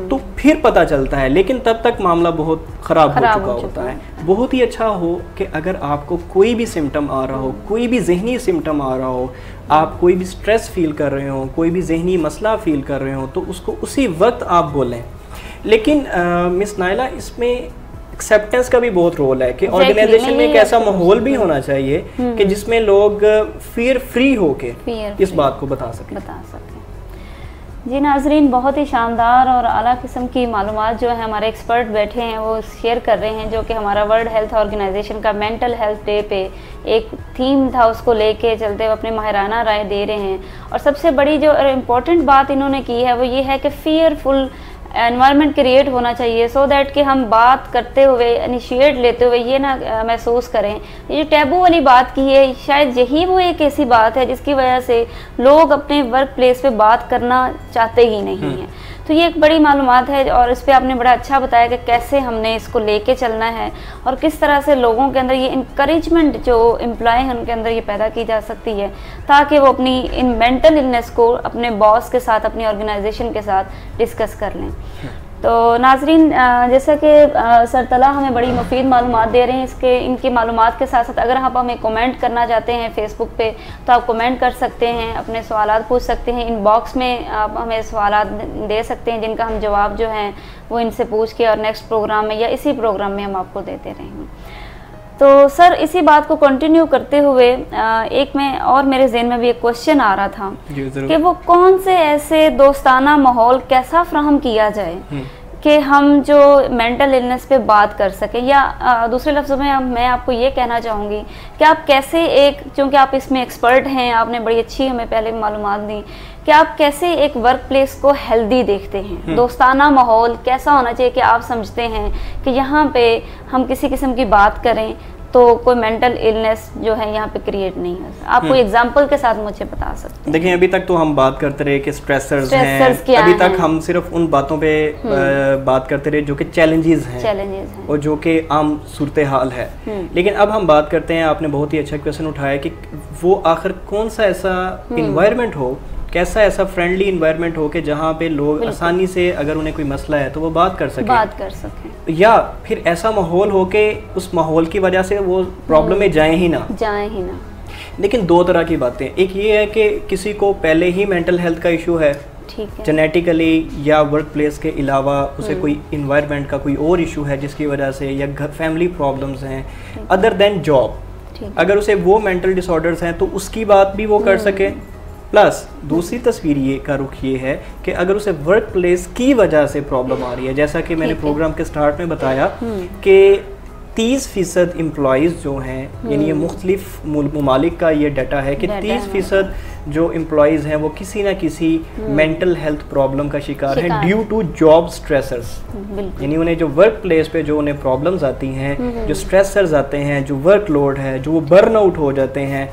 तो फिर पता चलता है। लेकिन तब तक मामला बहुत ख़राब हो चुका होता है। बहुत ही अच्छा हो कि अगर आपको कोई भी सिम्टम आ रहा हो, कोई भी जहनी सिम्टम आ रहा हो, आप कोई भी स्ट्रेस फील कर रहे हो, कोई भी जहनी मसला फील कर रहे हो, तो उसको उसी वक्त आप बोलें। लेकिन मिस नाइला, इसमें एक्सेप्टेंस का भी बहुत रोल है कि ऑर्गेनाइजेशन में एक ऐसा माहौल भी होना चाहिए कि जिसमें लोग फियर फ्री होके इस बात को बता सकें। जी नाजरीन, बहुत ही शानदार और आला किस्म की मालूमात जो है हमारे एक्सपर्ट बैठे हैं वो शेयर कर रहे हैं, जो कि हमारा वर्ल्ड हेल्थ ऑर्गेनाइजेशन का मेंटल हेल्थ डे पे एक थीम था, उसको लेके चलते हुए अपने माहिराना राय दे रहे हैं। और सबसे बड़ी जो इम्पोर्टेंट बात इन्होंने की है वो ये है कि फियरफुल एनवायरनमेंट क्रिएट होना चाहिए, सो दैट कि हम बात करते हुए, इनिशिएट लेते हुए ये ना महसूस करें, ये जो टैबू वाली बात की है, शायद यही वो एक ऐसी बात है जिसकी वजह से लोग अपने वर्क प्लेस पे बात करना चाहते ही नहीं हैं। तो ये एक बड़ी मालूमात है और इस पे आपने बड़ा अच्छा बताया कि कैसे हमने इसको लेके चलना है और किस तरह से लोगों के अंदर ये इंकरेजमेंट जो एम्प्लॉय हैं उनके अंदर ये पैदा की जा सकती है, ताकि वो अपनी इन मेंटल इलनेस को अपने बॉस के साथ, अपनी ऑर्गेनाइजेशन के साथ डिस्कस कर लें। तो नाजरीन, जैसा कि सर तला हमें बड़ी मुफीद मालूमात दे रहे हैं, इनकी मालूमात के साथ साथ अगर आप हमें कमेंट करना चाहते हैं फेसबुक पे तो आप कमेंट कर सकते हैं, अपने सवालात पूछ सकते हैं, इनबॉक्स में आप हमें सवालात दे सकते हैं जिनका हम जवाब जो हैं वो इनसे पूछ के और नेक्स्ट प्रोग्राम में या इसी प्रोग्राम में हम आपको देते रहेंगे। तो सर, इसी बात को कंटिन्यू करते हुए एक में और मेरे ज़हन में भी एक क्वेश्चन आ रहा था कि वो कौन से ऐसे दोस्ताना माहौल कैसा फ्राहम किया जाए कि हम जो मेंटल इलनेस पे बात कर सकें, या दूसरे लफ्ज़ों में मैं आपको ये कहना चाहूँगी कि आप कैसे क्योंकि आप इसमें एक्सपर्ट हैं, आपने बड़ी अच्छी हमें पहले मालूमात दी कि आप कैसे एक वर्क प्लेस को हेल्दी देखते हैं, दोस्ताना माहौल कैसा होना चाहिए कि आप समझते हैं कि यहाँ पे हम किसी किस्म की बात करें तो कोई मेंटल इलनेस जो है यहाँ पे क्रिएट नहीं है। आप कोई एग्जांपल के साथ मुझे बता सकते हैं? देखिए, अभी तक तो हम बात करते रहे कि स्ट्रेसर्स हैं, अभी तक हम सिर्फ उन बातों पे बात करते रहे जो कि चैलेंजेस हैं और जो कि आम सूरत हाल है। लेकिन अब हम बात करते हैं, आपने बहुत ही अच्छा क्वेश्चन उठाया कि वो आखिर कौन सा ऐसा इन्वायरमेंट हो, कैसा ऐसा फ्रेंडली इन्वायरमेंट हो कि जहाँ पे लोग आसानी से अगर उन्हें कोई मसला है तो वो बात कर सकें, या फिर ऐसा माहौल हो कि उस माहौल की वजह से वो प्रॉब्लम में जाए ही ना। लेकिन दो तरह की बातें, एक ये है कि किसी को पहले ही मेंटल हेल्थ का इशू है जेनेटिकली या वर्क प्लेस के अलावा उसे कोई इन्वायरमेंट का कोई और इशू है जिसकी वजह से, या घर फैमिली प्रॉब्लम्स हैं अदर देन जॉब, अगर उसे वो मेंटल डिसऑर्डर्स हैं तो उसकी बात भी वो कर सके। प्लस दूसरी तस्वीर ये का रुख ये है कि अगर उसे वर्क प्लेस की वजह से प्रॉब्लम आ रही है, जैसा कि मैंने प्रोग्राम के स्टार्ट में बताया कि 30% एम्प्लॉयज़ जो हैं, यानी ये मुख्तलिफ ममालिक का ये डाटा है कि 30% जो एम्प्लॉयज़ हैं वो किसी ना किसी मेंटल हेल्थ प्रॉब्लम का शिकार हैं ड्यू टू जॉब स्ट्रेसर्स। यानी उन्हें जो वर्क प्लेस पे जो उन्हें प्रॉब्लम्स आती हैं, जो स्ट्रेसर्स आते हैं, जो वर्कलोड है, जो वो बर्न आउट हो जाते हैं,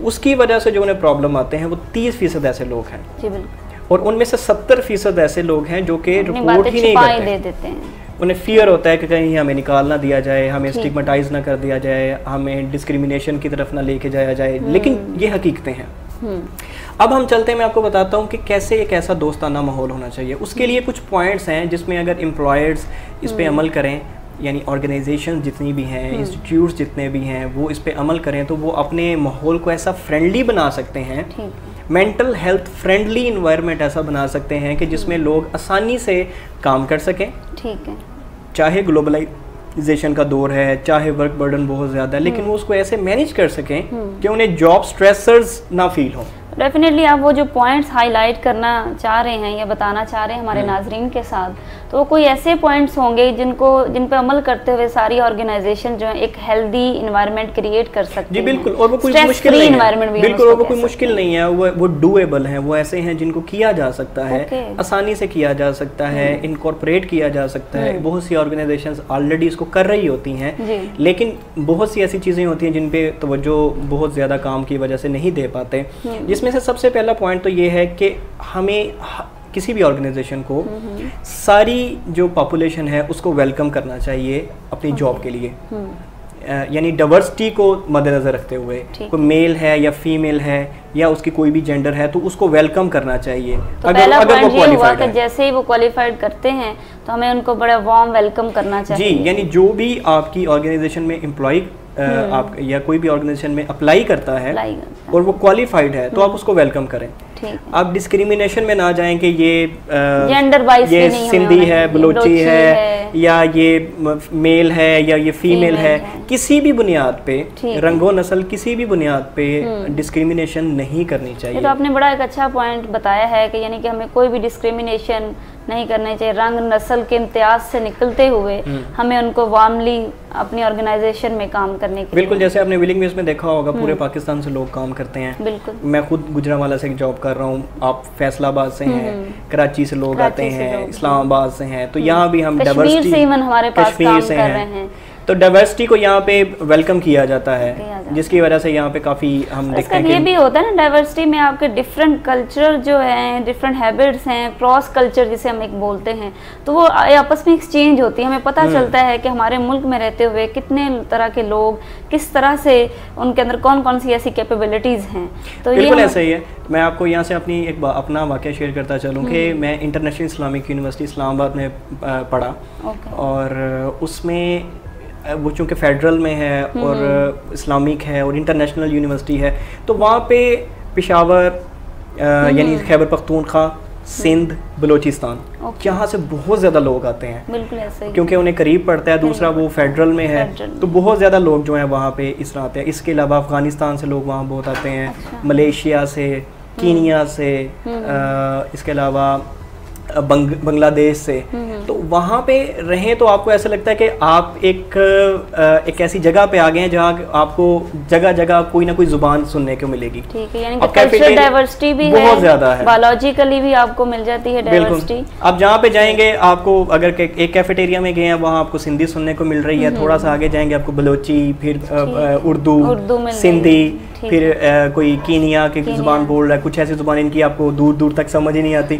उसकी वजह से जो उन्हें प्रॉब्लम आते हैं वो 30% ऐसे लोग हैं। और उनमें से 70% ऐसे लोग हैं जो कि रिपोर्ट ही नहीं करते हैं। उन्हें फियर होता है कि कहीं हमें निकाल ना दिया जाए, हमें स्टिग्मेटाइज ना कर दिया जाए, हमें डिस्क्रिमिनेशन की तरफ ना लेके जाया जाए, लेकिन ये हकीकतें हैं। अब हम चलते हैं, मैं आपको बताता हूँ कि कैसे एक ऐसा दोस्ताना माहौल होना चाहिए। उसके लिए कुछ पॉइंट्स हैं जिसमें अगर एम्प्लॉयर्स इस पे अमल करें, यानी ऑर्गेनाइजेशन जितनी भी हैं, इंस्टीट्यूट्स जितने भी हैं, वो इस पे अमल करें तो वो अपने माहौल को ऐसा फ्रेंडली बना सकते हैं, मेंटल हेल्थ फ्रेंडली इन्वायरमेंट ऐसा बना सकते हैं कि जिसमें लोग आसानी से काम कर सकें। ठीक है, चाहे ग्लोबलाइजेशन का दौर है, चाहे वर्क बर्डन बहुत ज़्यादा है, लेकिन वो उसको ऐसे मैनेज कर सकें कि उन्हें जॉब स्ट्रेसर्स ना फील हो। डेफिनेटली आप वो जो पॉइंट्स हाईलाइट करना चाह रहे हैं या बताना चाह रहे हैं हमारे नाजरीन के साथ, तो कोई ऐसे पॉइंट्स होंगे जिन पे अमल करते हुए सारी ऑर्गेनाइजेशन जो है एक हेल्दी इन्वायरमेंट क्रिएट कर सकती है। जी बिल्कुल, और वो कोई मुश्किल नहीं है, बिल्कुल वो कोई मुश्किल नहीं है, वो डूएबल हैं, वो ऐसे हैं जिनको किया जा सकता है, आसानी से किया जा सकता है, इनकॉर्पोरेट किया जा सकता है। बहुत सी ऑर्गेनाइजेशंस ऑलरेडी इसको कर रही होती हैं, लेकिन बहुत सी ऐसी चीज़ें होती हैं जिन पे तवज्जो बहुत ज़्यादा काम की वजह से नहीं दे पाते। जिसमें से सबसे पहला पॉइंट तो ये है कि हमें किसी भी ऑर्गेनाइजेशन को सारी जो पॉपुलेशन है उसको वेलकम करना चाहिए अपनी जॉब के लिए, यानी डाइवर्सिटी को मद्देनजर रखते हुए, कोई मेल है या फीमेल है या उसकी कोई भी जेंडर है तो उसको वेलकम करना चाहिए। तो अगर वो क्वालिफाइड है, जैसे ही वो क्वालिफाइड करते हैं तो हमें उनको बड़ा वार्म वेलकम करना चाहिए। जी, यानी जो भी आपकी ऑर्गेनाइजेशन में एम्प्लॉय आप या कोई भी ऑर्गेनाइजेशन में अप्लाई करता है और वो क्वालिफाइड है तो आप उसको वेलकम करें। आप डिस्क्रिमिनेशन में ना जाएं कि ये जेंडर वाइज ये सिंधी है, बलोची है या ये मेल है या ये फीमेल है, किसी भी बुनियाद पे, रंगो नस्ल किसी भी बुनियाद पे डिस्क्रिमिनेशन नहीं करनी चाहिए। तो आपने बड़ा एक अच्छा पॉइंट बताया है कि यानी कि हमें कोई भी डिस्क्रिमिनेशन नहीं करना चाहिए, रंग नस्ल के इम्तियाज से निकलते हुए हमें उनको वार्मली अपनी ऑर्गेनाइजेशन में काम करने के बिल्कुल, जैसे आपने विलिंग में देखा होगा पूरे पाकिस्तान से लोग काम करते हैं। बिल्कुल, मैं खुद गुजरांवाला से एक जॉब कर रहा हूँ, आप फैसलाबाद से हैं, कराची से लोग आते हैं, इस्लामाबाद से हैं, तो यहाँ भी हम डाइवर्सिटी से हमारे पास काम कर रहे हैं, तो डाइवर्सिटी को यहाँ पे वेलकम किया जाता है, जिसकी वजह से यहाँ पे आपी हम देखते हैं ये भी होता है ना, डाइवर्सिटी में आपके डिफरेंट कल्चर जो हैं, डिफरेंट हैबिट्स हैं, क्रॉस कल्चर जिसे हम एक बोलते हैं, तो वो आपस में एक्सचेंज होती है। हमें पता चलता है कि हमारे मुल्क में रहते हुए कितने तरह के लोग, किस तरह से उनके अंदर कौन कौन सी ऐसी कैपेबिलिटीज़ हैं। तो बिल्कुल ऐसा ही है। मैं आपको यहाँ से अपना वाक़या शेयर करता चलूँ कि मैं इंटरनेशनल इस्लामिक यूनिवर्सिटी इस्लामाबाद में पढ़ा, और उसमें वो चूँकि फेडरल में है और इस्लामिक है और इंटरनेशनल यूनिवर्सिटी है, तो वहाँ पे पेशावर यानी खैबर पख्तूनख्वा, सिंध, बलूचिस्तान, यहाँ से बहुत ज़्यादा लोग आते हैं। बिल्कुल ऐसे ही, क्योंकि उन्हें करीब पड़ता है, दूसरा वो फेडरल में है, तो बहुत ज़्यादा लोग जो हैं वहाँ पे इस तरह आते हैं। इसके अलावा अफ़गानिस्तान से लोग वहाँ बहुत आते हैं, मलेशिया से, कीनिया से, इसके अलावा बांग्लादेश से। तो वहाँ पे रहें तो आपको ऐसा लगता है कि आप एक ऐसी जगह पे आ गए हैं जहाँ आपको जगह जगह कोई ना कोई जुबान सुनने को मिलेगी। ठीक है, यानी कल्चरल डाइवर्सिटी भी बहुत ज्यादा है, बायोलॉजिकली भी आपको मिल जाती है डाइवर्सिटी। आप जहाँ पे जाएंगे आपको, अगर एक कैफेटेरिया में गए हैं वहाँ आपको सिंधी सुनने को मिल रही है, थोड़ा सा आगे जाएंगे आपको बलोची, फिर उर्दू, सिंधी, फिर कोई कीनिया की जुबान बोल रहा है, कुछ ऐसी जुबान इनकी आपको दूर दूर तक समझ ही नहीं आती,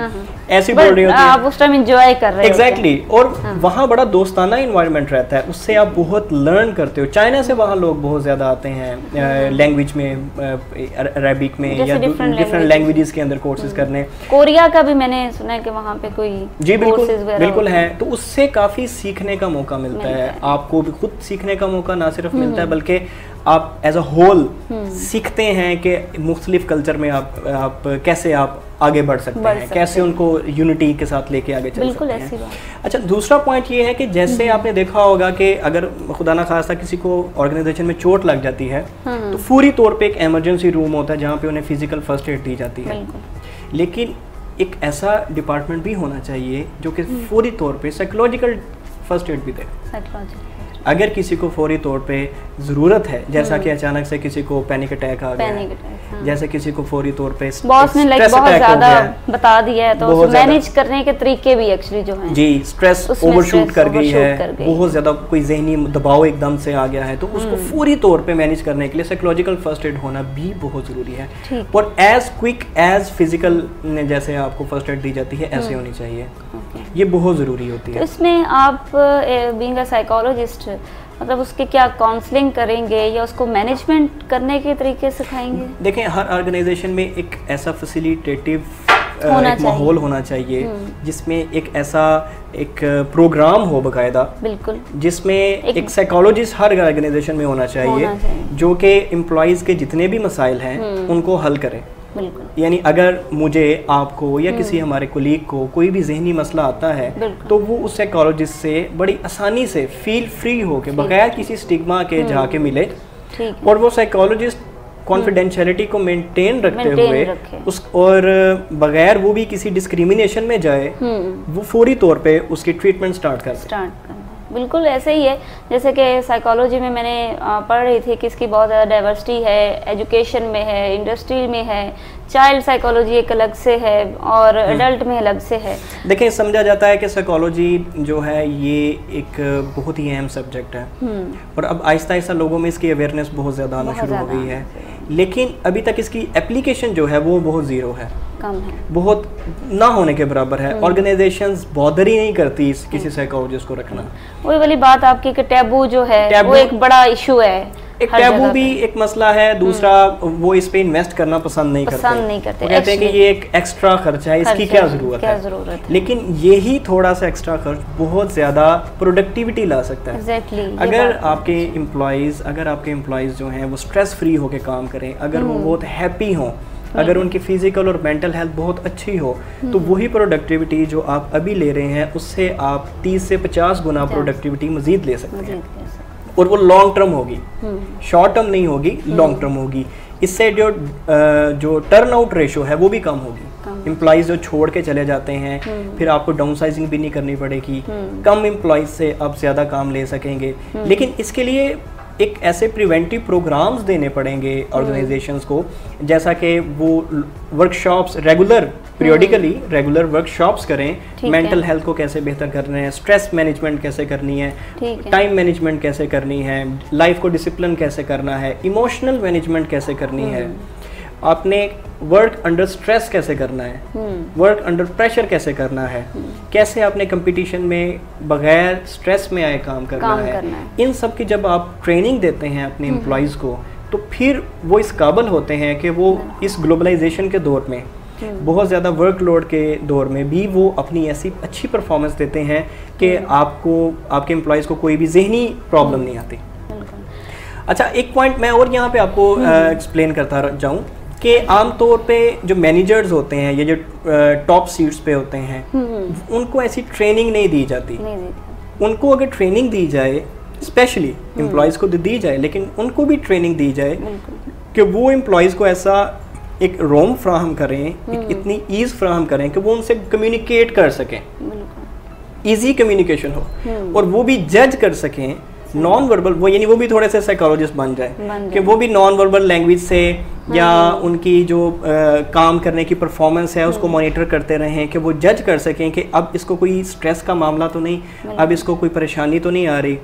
ऐसी बोल रही होती है, आप उस टाइम एंजॉय कर रहे हैं। एग्जैक्टली, और वहाँ बड़ा दोस्ताना इन्वायरमेंट रहता है, उससे आप बहुत लर्न करते हो। चाइना से वहाँ लोग बहुत ज़्यादा आते हैं लैंग्वेज में, अरबिक में या डिफरेंट लैंग्वेजेस के अंदर कोर्सेज करने। कोरिया का भी मैंने सुना है कि वहाँ पे कोई जी बिल्कुल है, तो उससे काफ़ी सीखने का मौका मिलता है, आपको भी खुद सीखने का मौका ना सिर्फ मिलता है बल्कि आप एज अ होल सीखते हैं कि मुख्तलिफ कल्चर में आप कैसे आप आगे बढ़ सकते हैं, कैसे उनको यूनिटी के साथ लेके आगे चल सकते हैं। ऐसी बात। अच्छा, दूसरा पॉइंट ये है कि जैसे आपने देखा होगा कि अगर खुदा ना खास्ता किसी को ऑर्गेनाइजेशन में चोट लग जाती है तो फौरी तौर पे एक एमरजेंसी रूम होता है जहाँ पे उन्हें फिजिकल फर्स्ट एड दी जाती है, लेकिन एक ऐसा डिपार्टमेंट भी होना चाहिए जो कि फौरी तौर पे साइकोलॉजिकल फर्स्ट एड भी दे। अगर किसी को फौरी तौर पे ज़रूरत है, जैसा कि अचानक से किसी को पैनिक अटैक आ गया है, जैसे किसी को फौरी तौर पे बॉस ने लाइक बहुत ज़्यादा बता दिया है, तो मैनेज करने के तरीके भी एक्चुअली जो हैं जी, स्ट्रेस ओवरशूट कर गई है, बहुत ज़्यादा कोई जहनी दबाव एकदम से आ गया है, तो उसको फौरी तौर पे मैनेज करने के लिए साइकोलॉजिकल फर्स्ट एड होना भी बहुत ज़रूरी है। और एज क्विक एज फिजिकल जैसे आपको फर्स्ट एड दी जाती है ऐसे होनी चाहिए, ये बहुत ज़रूरी होती है। इसमें आप बीइंग अ साइकोलॉजिस्ट मतलब उसके क्या काउंसलिंग करेंगे या उसको मैनेजमेंट करने के तरीके सिखाएंगे? देखें, हर ऑर्गेनाइजेशन में एक ऐसा फैसिलिटेटिव माहौल होना चाहिए जिसमें एक ऐसा एक प्रोग्राम हो बकायदा, बिल्कुल, जिसमें एक साइकोलॉजिस्ट हर ऑर्गेनाइजेशन में होना चाहिए जो कि एम्प्लॉइज़ के जितने भी मसाइल हैं उनको हल करे। यानी अगर मुझे, आपको या किसी हमारे कोलीग को कोई भी जहनी मसला आता है तो वो उस साइकोलॉजिस्ट से बड़ी आसानी से फील फ्री हो के बगैर किसी स्टिग्मा के जाके मिले, और वो साइकोलॉजिस्ट कॉन्फिडेंशियलिटी को मेंटेन रखते हुए उस और बगैर वो भी किसी डिस्क्रिमिनेशन में जाए वो फौरी तौर पे उसकी ट्रीटमेंट स्टार्ट कर। बिल्कुल ऐसे ही है जैसे कि साइकोलॉजी में मैंने पढ़ रही थी कि इसकी बहुत ज़्यादा डाइवर्सिटी है, एजुकेशन में है, इंडस्ट्री में है, चाइल्ड साइकोलॉजी एक अलग से है और एडल्ट में अलग से है। देखिए, समझा जाता है कि साइकोलॉजी जो है ये एक बहुत ही अहम सब्जेक्ट है और अब आहिस्ता आहिस्ता लोगों में इसकी अवेयरनेस बहुत ज़्यादा आना शुरू हो गई है, लेकिन अभी तक इसकी एप्लीकेशन जो है वो बहुत ज़ीरो है, कम है, बहुत ना होने के बराबर है। ऑर्गेनाइजेशंस बॉदर ही नहीं करती किसी साइकोलॉजिस्ट को रखना। वही वाली बात आपकी कि टैबू जो है वो एक बड़ा इशू है, एक टैबू भी एक मसला है, दूसरा वो इस पे इन्वेस्ट करना पसंद नहीं करते। वो कहते हैं कि ये एक एक्स्ट्रा खर्चा है, इसकी क्या जरूरत है। लेकिन यही थोड़ा सा एक्स्ट्रा खर्च बहुत ज्यादा प्रोडक्टिविटी ला सकता है। अगर आपके एम्प्लॉइज जो हैं वो स्ट्रेस फ्री होकर काम करें, अगर वो बहुत हैप्पी हों, अगर उनकी फिजिकल और मेंटल हेल्थ बहुत अच्छी हो, तो वही प्रोडक्टिविटी जो आप अभी ले रहे हैं उससे आप 30 से 50 गुना प्रोडक्टिविटी मजीद ले सकते हैं, और वो लॉन्ग टर्म होगी, शॉर्ट टर्म नहीं होगी, लॉन्ग टर्म होगी। इससे जो टर्न आउट रेशो है वो भी कम होगी। एम्प्लॉइज जो छोड़ के चले जाते हैं फिर आपको डाउन साइजिंग भी नहीं करनी पड़ेगी, कम एम्प्लॉइज से आप ज़्यादा काम ले सकेंगे। लेकिन इसके लिए एक ऐसे प्रिवेंटिव प्रोग्राम्स देने पड़ेंगे ऑर्गेनाइजेशंस को, जैसा कि वो वर्कशॉप्स पीरियोडिकली रेगुलर वर्कशॉप्स करें, मेंटल हेल्थ को कैसे बेहतर करना है, स्ट्रेस मैनेजमेंट कैसे करनी है, टाइम मैनेजमेंट कैसे करनी है, लाइफ को डिसिप्लिन कैसे करना है, इमोशनल मैनेजमेंट कैसे करनी है, आपने वर्क अंडर स्ट्रेस कैसे करना है, वर्क अंडर प्रेशर कैसे करना है, कैसे आपने कंपटीशन में बगैर स्ट्रेस में आए काम करना है। इन सब की जब आप ट्रेनिंग देते हैं अपने एम्प्लॉइज़ को, तो फिर वो इस काबिल होते हैं कि वो इस ग्लोबलाइजेशन के दौर में, बहुत ज़्यादा वर्कलोड के दौर में भी वो अपनी ऐसी अच्छी परफॉर्मेंस देते हैं कि आपके एम्प्लॉइज़ को कोई भी जहनी प्रॉब्लम नहीं आती। अच्छा, एक पॉइंट मैं और यहाँ पे आपको एक्सप्लेन करता जाऊँ कि आमतौर पे जो मैनेजर्स होते हैं या जो टॉप सीट्स पे होते हैं उनको ऐसी ट्रेनिंग नहीं दी जाती। उनको अगर ट्रेनिंग दी जाए, स्पेशली एम्प्लॉयज़ को दी जाए, लेकिन उनको भी ट्रेनिंग दी जाए कि वो एम्प्लॉयज़ को ऐसा एक रोम फ्राहम करें, एक इतनी ईज़ फ्राहम करें कि वो उनसे कम्युनिकेट कर सकें, ईजी कम्युनिकेशन हो, और वो भी जज कर सकें नॉन वर्बल, वो यानी वो भी थोड़े से साइकोलॉजिस्ट बन जाए कि वो भी नॉन वर्बल लैंग्वेज से या उनकी जो काम करने की परफॉर्मेंस है उसको मॉनिटर करते रहें, कि वो जज कर सकें कि अब इसको कोई स्ट्रेस का मामला तो नहीं, अब इसको कोई परेशानी तो नहीं आ रही,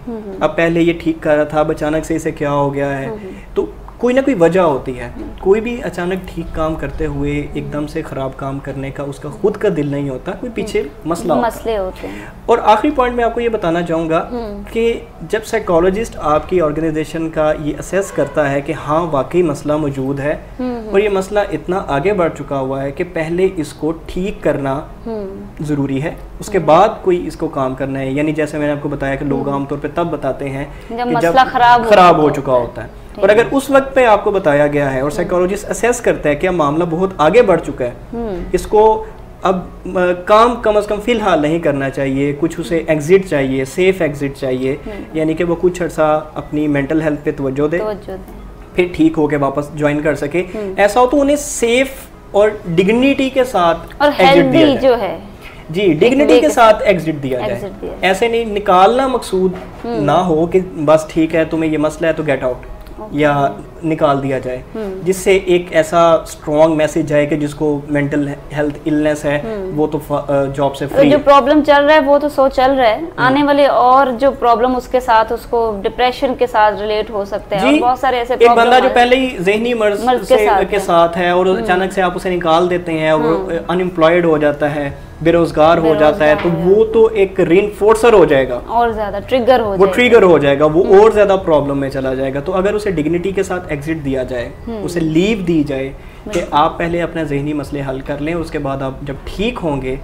अब पहले ये ठीक कर रहा था, अब अचानक से इसे क्या हो गया है। तो कोई ना कोई वजह होती है, कोई भी अचानक ठीक काम करते हुए एकदम से ख़राब काम करने का उसका खुद का दिल नहीं होता, कोई पीछे मसले होते हैं। और आखिरी पॉइंट मैं आपको ये बताना चाहूँगा कि जब साइकोलॉजिस्ट आपकी ऑर्गेनाइजेशन का ये असेस करता है कि हाँ वाकई मसला मौजूद है और ये मसला इतना आगे बढ़ चुका हुआ है कि पहले इसको ठीक करना ज़रूरी है, उसके बाद कोई इसको काम करना है। यानी जैसे मैंने आपको बताया कि लोग आमतौर पर तब बताते हैं जब ख़राब हो चुका होता है, और अगर उस वक्त पे आपको बताया गया है और साइकोलॉजिस्ट असेस करता है कि अब मामला बहुत आगे बढ़ चुका है, इसको अब काम कम से कम फिलहाल नहीं करना चाहिए, कुछ उसे एग्जिट चाहिए, सेफ एग्जिट चाहिए, यानी कि वो कुछ अर्सा अपनी मेंटल हेल्थ पे तवज्जो दे, फिर ठीक होके वापस ज्वाइन कर सके। ऐसा हो तो उन्हें सेफ और डिग्निटी के साथ और हेल्दी जो है जी डिग्निटी के साथ एग्जिट दिया जाए, ऐसे नहीं निकालना मकसूद ना हो कि बस ठीक है तुम्हें ये मसला है तो गेट आउट या निकाल दिया जाए, जिससे एक ऐसा स्ट्रॉन्ग मैसेज जाए कि जिसको मेंटल हेल्थ इलनेस है वो तो जॉब से फ्री, जो प्रॉब्लम चल रहा है वो तो सो चल रहा है, आने वाले और जो प्रॉब्लम उसके साथ उसको डिप्रेशन के साथ रिलेट हो सकते हैं और बहुत सारे ऐसे एक बंदा जो पहले ही ज़हनी मर्ज के साथ है और अचानक से आप उसे निकाल देते हैं और अनएम्प्लॉयड हो जाता है, बेरोजगार हो जाता है, तो वो तो एक रीइंफोर्सर हो जाएगा और ज्यादा ट्रिगर हो जाएगा, वो और ज्यादा प्रॉब्लम में चला जाएगा। तो अगर उसे डिग्निटी के साथ एग्जिट दिया जाए, उसे लीव दी जाए कि आप पहले अपने जहनी मसले हल कर लें, उसके बाद आप जब ठीक होंगे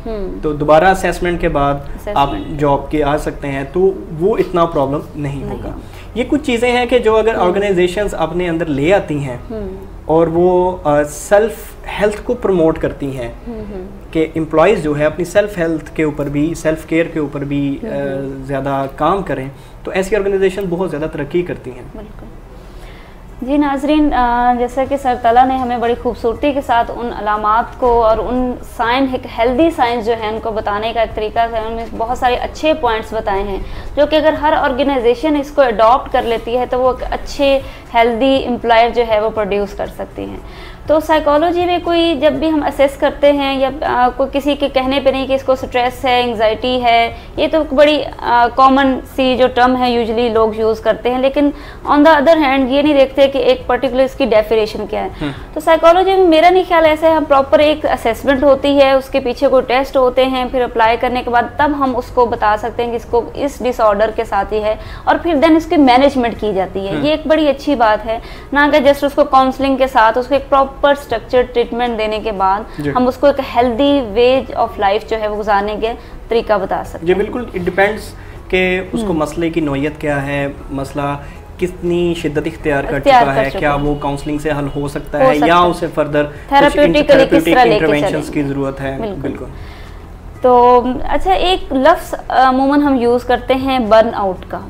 तो दोबारा असेसमेंट के बाद आप जॉब के आ सकते हैं, तो वो इतना प्रॉब्लम नहीं होगा। ये कुछ चीज़ें हैं कि जो अगर ऑर्गेनाइजेशंस अपने अंदर ले आती हैं और वो सेल्फ हेल्थ को प्रमोट करती हैं कि एम्प्लॉयज़ जो है अपनी सेल्फ हेल्थ के ऊपर भी, सेल्फ केयर के ऊपर भी ज़्यादा काम करें, तो ऐसी ऑर्गेनाइजेशन बहुत ज़्यादा तरक्की करती हैं। जी नाजरीन, जैसा कि सर तला ने हमें बड़ी खूबसूरती के साथ उन अलामात को और उन साइन एक हेल्दी साइंस जो है उनको बताने का एक तरीका है, उनमें बहुत सारे अच्छे पॉइंट्स बताए हैं जो कि अगर हर ऑर्गेनाइजेशन इसको अडॉप्ट कर लेती है तो वो एक अच्छे हेल्दी एम्प्लॉयर जो है वो प्रोड्यूस कर सकती हैं। तो साइकोलॉजी में कोई जब भी हम असेस करते हैं या कोई किसी के कहने पे नहीं कि इसको स्ट्रेस है, एंग्जाइटी है, ये तो बड़ी कॉमन सी जो टर्म है यूजुअली लोग यूज़ करते हैं, लेकिन ऑन द अदर हैंड ये नहीं देखते कि एक पर्टिकुलर इसकी डेफिनेशन क्या है। तो साइकोलॉजी में मेरा नहीं ख्याल ऐसा है, हम प्रॉपर एक असेसमेंट होती है, उसके पीछे कोई टेस्ट होते हैं, फिर अप्लाई करने के बाद तब हम उसको बता सकते हैं कि इसको इस डिसऑर्डर के साथ ही है, और फिर देन इसकी मैनेजमेंट की जाती है। ये एक बड़ी अच्छी बात है ना कि जस्ट उसको काउंसलिंग के साथ उसको एक प्रॉपर स्ट्रक्चर ट्रीटमेंट देने के बाद हम उसको एक हेल्दी वे ऑफ लाइफ जो है वो गुजारने के तरीका बता सकते हैं। जी बिल्कुल, इट डिपेंड्स कि उसको मसले की नौयत क्या है, मसला कितनी शिद्दत इख्तियार कर चुका है, क्या वो काउंसलिंग से हल हो सकता है या उसे फर्दर थेरेप्यूटिक इंटरवेंशंस की ज़रूरत है। बिल्कुल। तो अच्छा, एक लफ्ज़ अमूमन हम यूज़ करते हैं बर्न आउट का,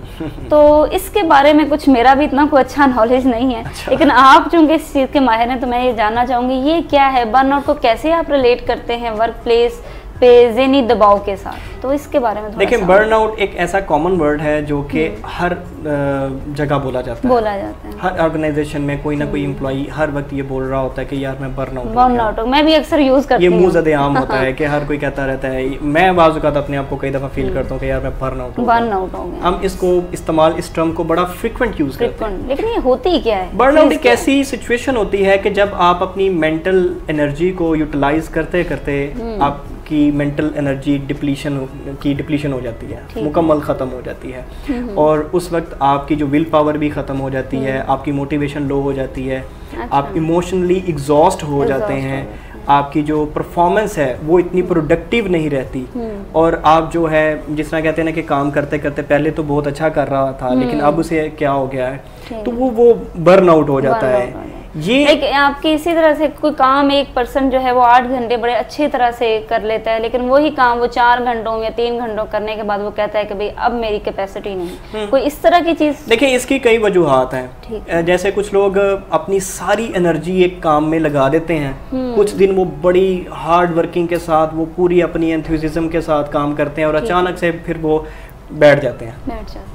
तो इसके बारे में कुछ मेरा भी इतना कोई अच्छा नॉलेज नहीं है, लेकिन आप चूँकि इस चीज़ के माहिर हैं तो मैं ये जानना चाहूँगी ये क्या है, बर्न आउट को कैसे आप रिलेट करते हैं वर्क प्लेस पे ज़हनी दबाव के साथ, तो इसके बारे में देखिए बर्नआउट एक ऐसा कॉमन वर्ड है जो कि हर जगह बोला जाता है। हर ऑर्गेनाइजेशन में कोई ना कोई एम्प्लॉई हर वक्त ये बोल रहा होता है कि यार मैं बर्नआउट मैं भी अक्सर यूज़ करती हूँ, ये मुँह ज़दे आम होता है कि हर कोई कहता रहता है। मैं बाज़ औक़ात अपने आप को कई दफ़ा फील करता हूँ कि यार मैं बर्नआउट हो गया। हम इसको इस्तेमाल इस टर्म को बड़ा फ्रिक्वेंट यूज़ करते हैं, लेकिन ये होती क्या है? बर्नआउट एक ऐसी सिचुएशन होती है कि जब आप अपनी मेंटल एनर्जी को यूटिलाइज करते करते आप की मेंटल एनर्जी डिप्लीशन हो जाती है, मुकम्मल ख़त्म हो जाती है, और उस वक्त आपकी जो विल पावर भी ख़त्म हो जाती है, आपकी मोटिवेशन लो हो जाती है, आप इमोशनली एग्जॉस्ट हो जाते हैं, आपकी जो परफॉर्मेंस है वो इतनी प्रोडक्टिव नहीं रहती, और आप जो है जिस तरह कहते हैं ना कि काम करते करते पहले तो बहुत अच्छा कर रहा था लेकिन अब उसे क्या हो गया है, तो वो बर्न आउट हो जाता है। ये आपकी इसी तरह से कोई काम एक पर्सन जो है वो 8 घंटे बड़े अच्छी तरह से कर लेता है, लेकिन वही काम वो 4 घंटों या 3 घंटों करने के बाद वो कहता है कि भाई अब मेरी कैपेसिटी नहीं। कोई इस तरह की चीज़, देखिए इसकी कई वजूहात हैं। जैसे कुछ लोग अपनी सारी एनर्जी एक काम में लगा देते हैं, कुछ दिन वो बड़ी हार्ड वर्किंग के साथ वो पूरी अपनी एंथुसिज्म के साथ काम करते हैं और अचानक से फिर वो बैठ जाते हैं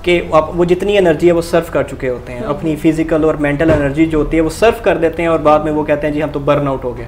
कि वो जितनी एनर्जी है वो सर्व कर चुके होते हैं, अपनी फिजिकल और मेंटल एनर्जी जो होती है वो सर्व कर देते हैं, और बाद में वो कहते हैं जी हम तो बर्न आउट हो गए,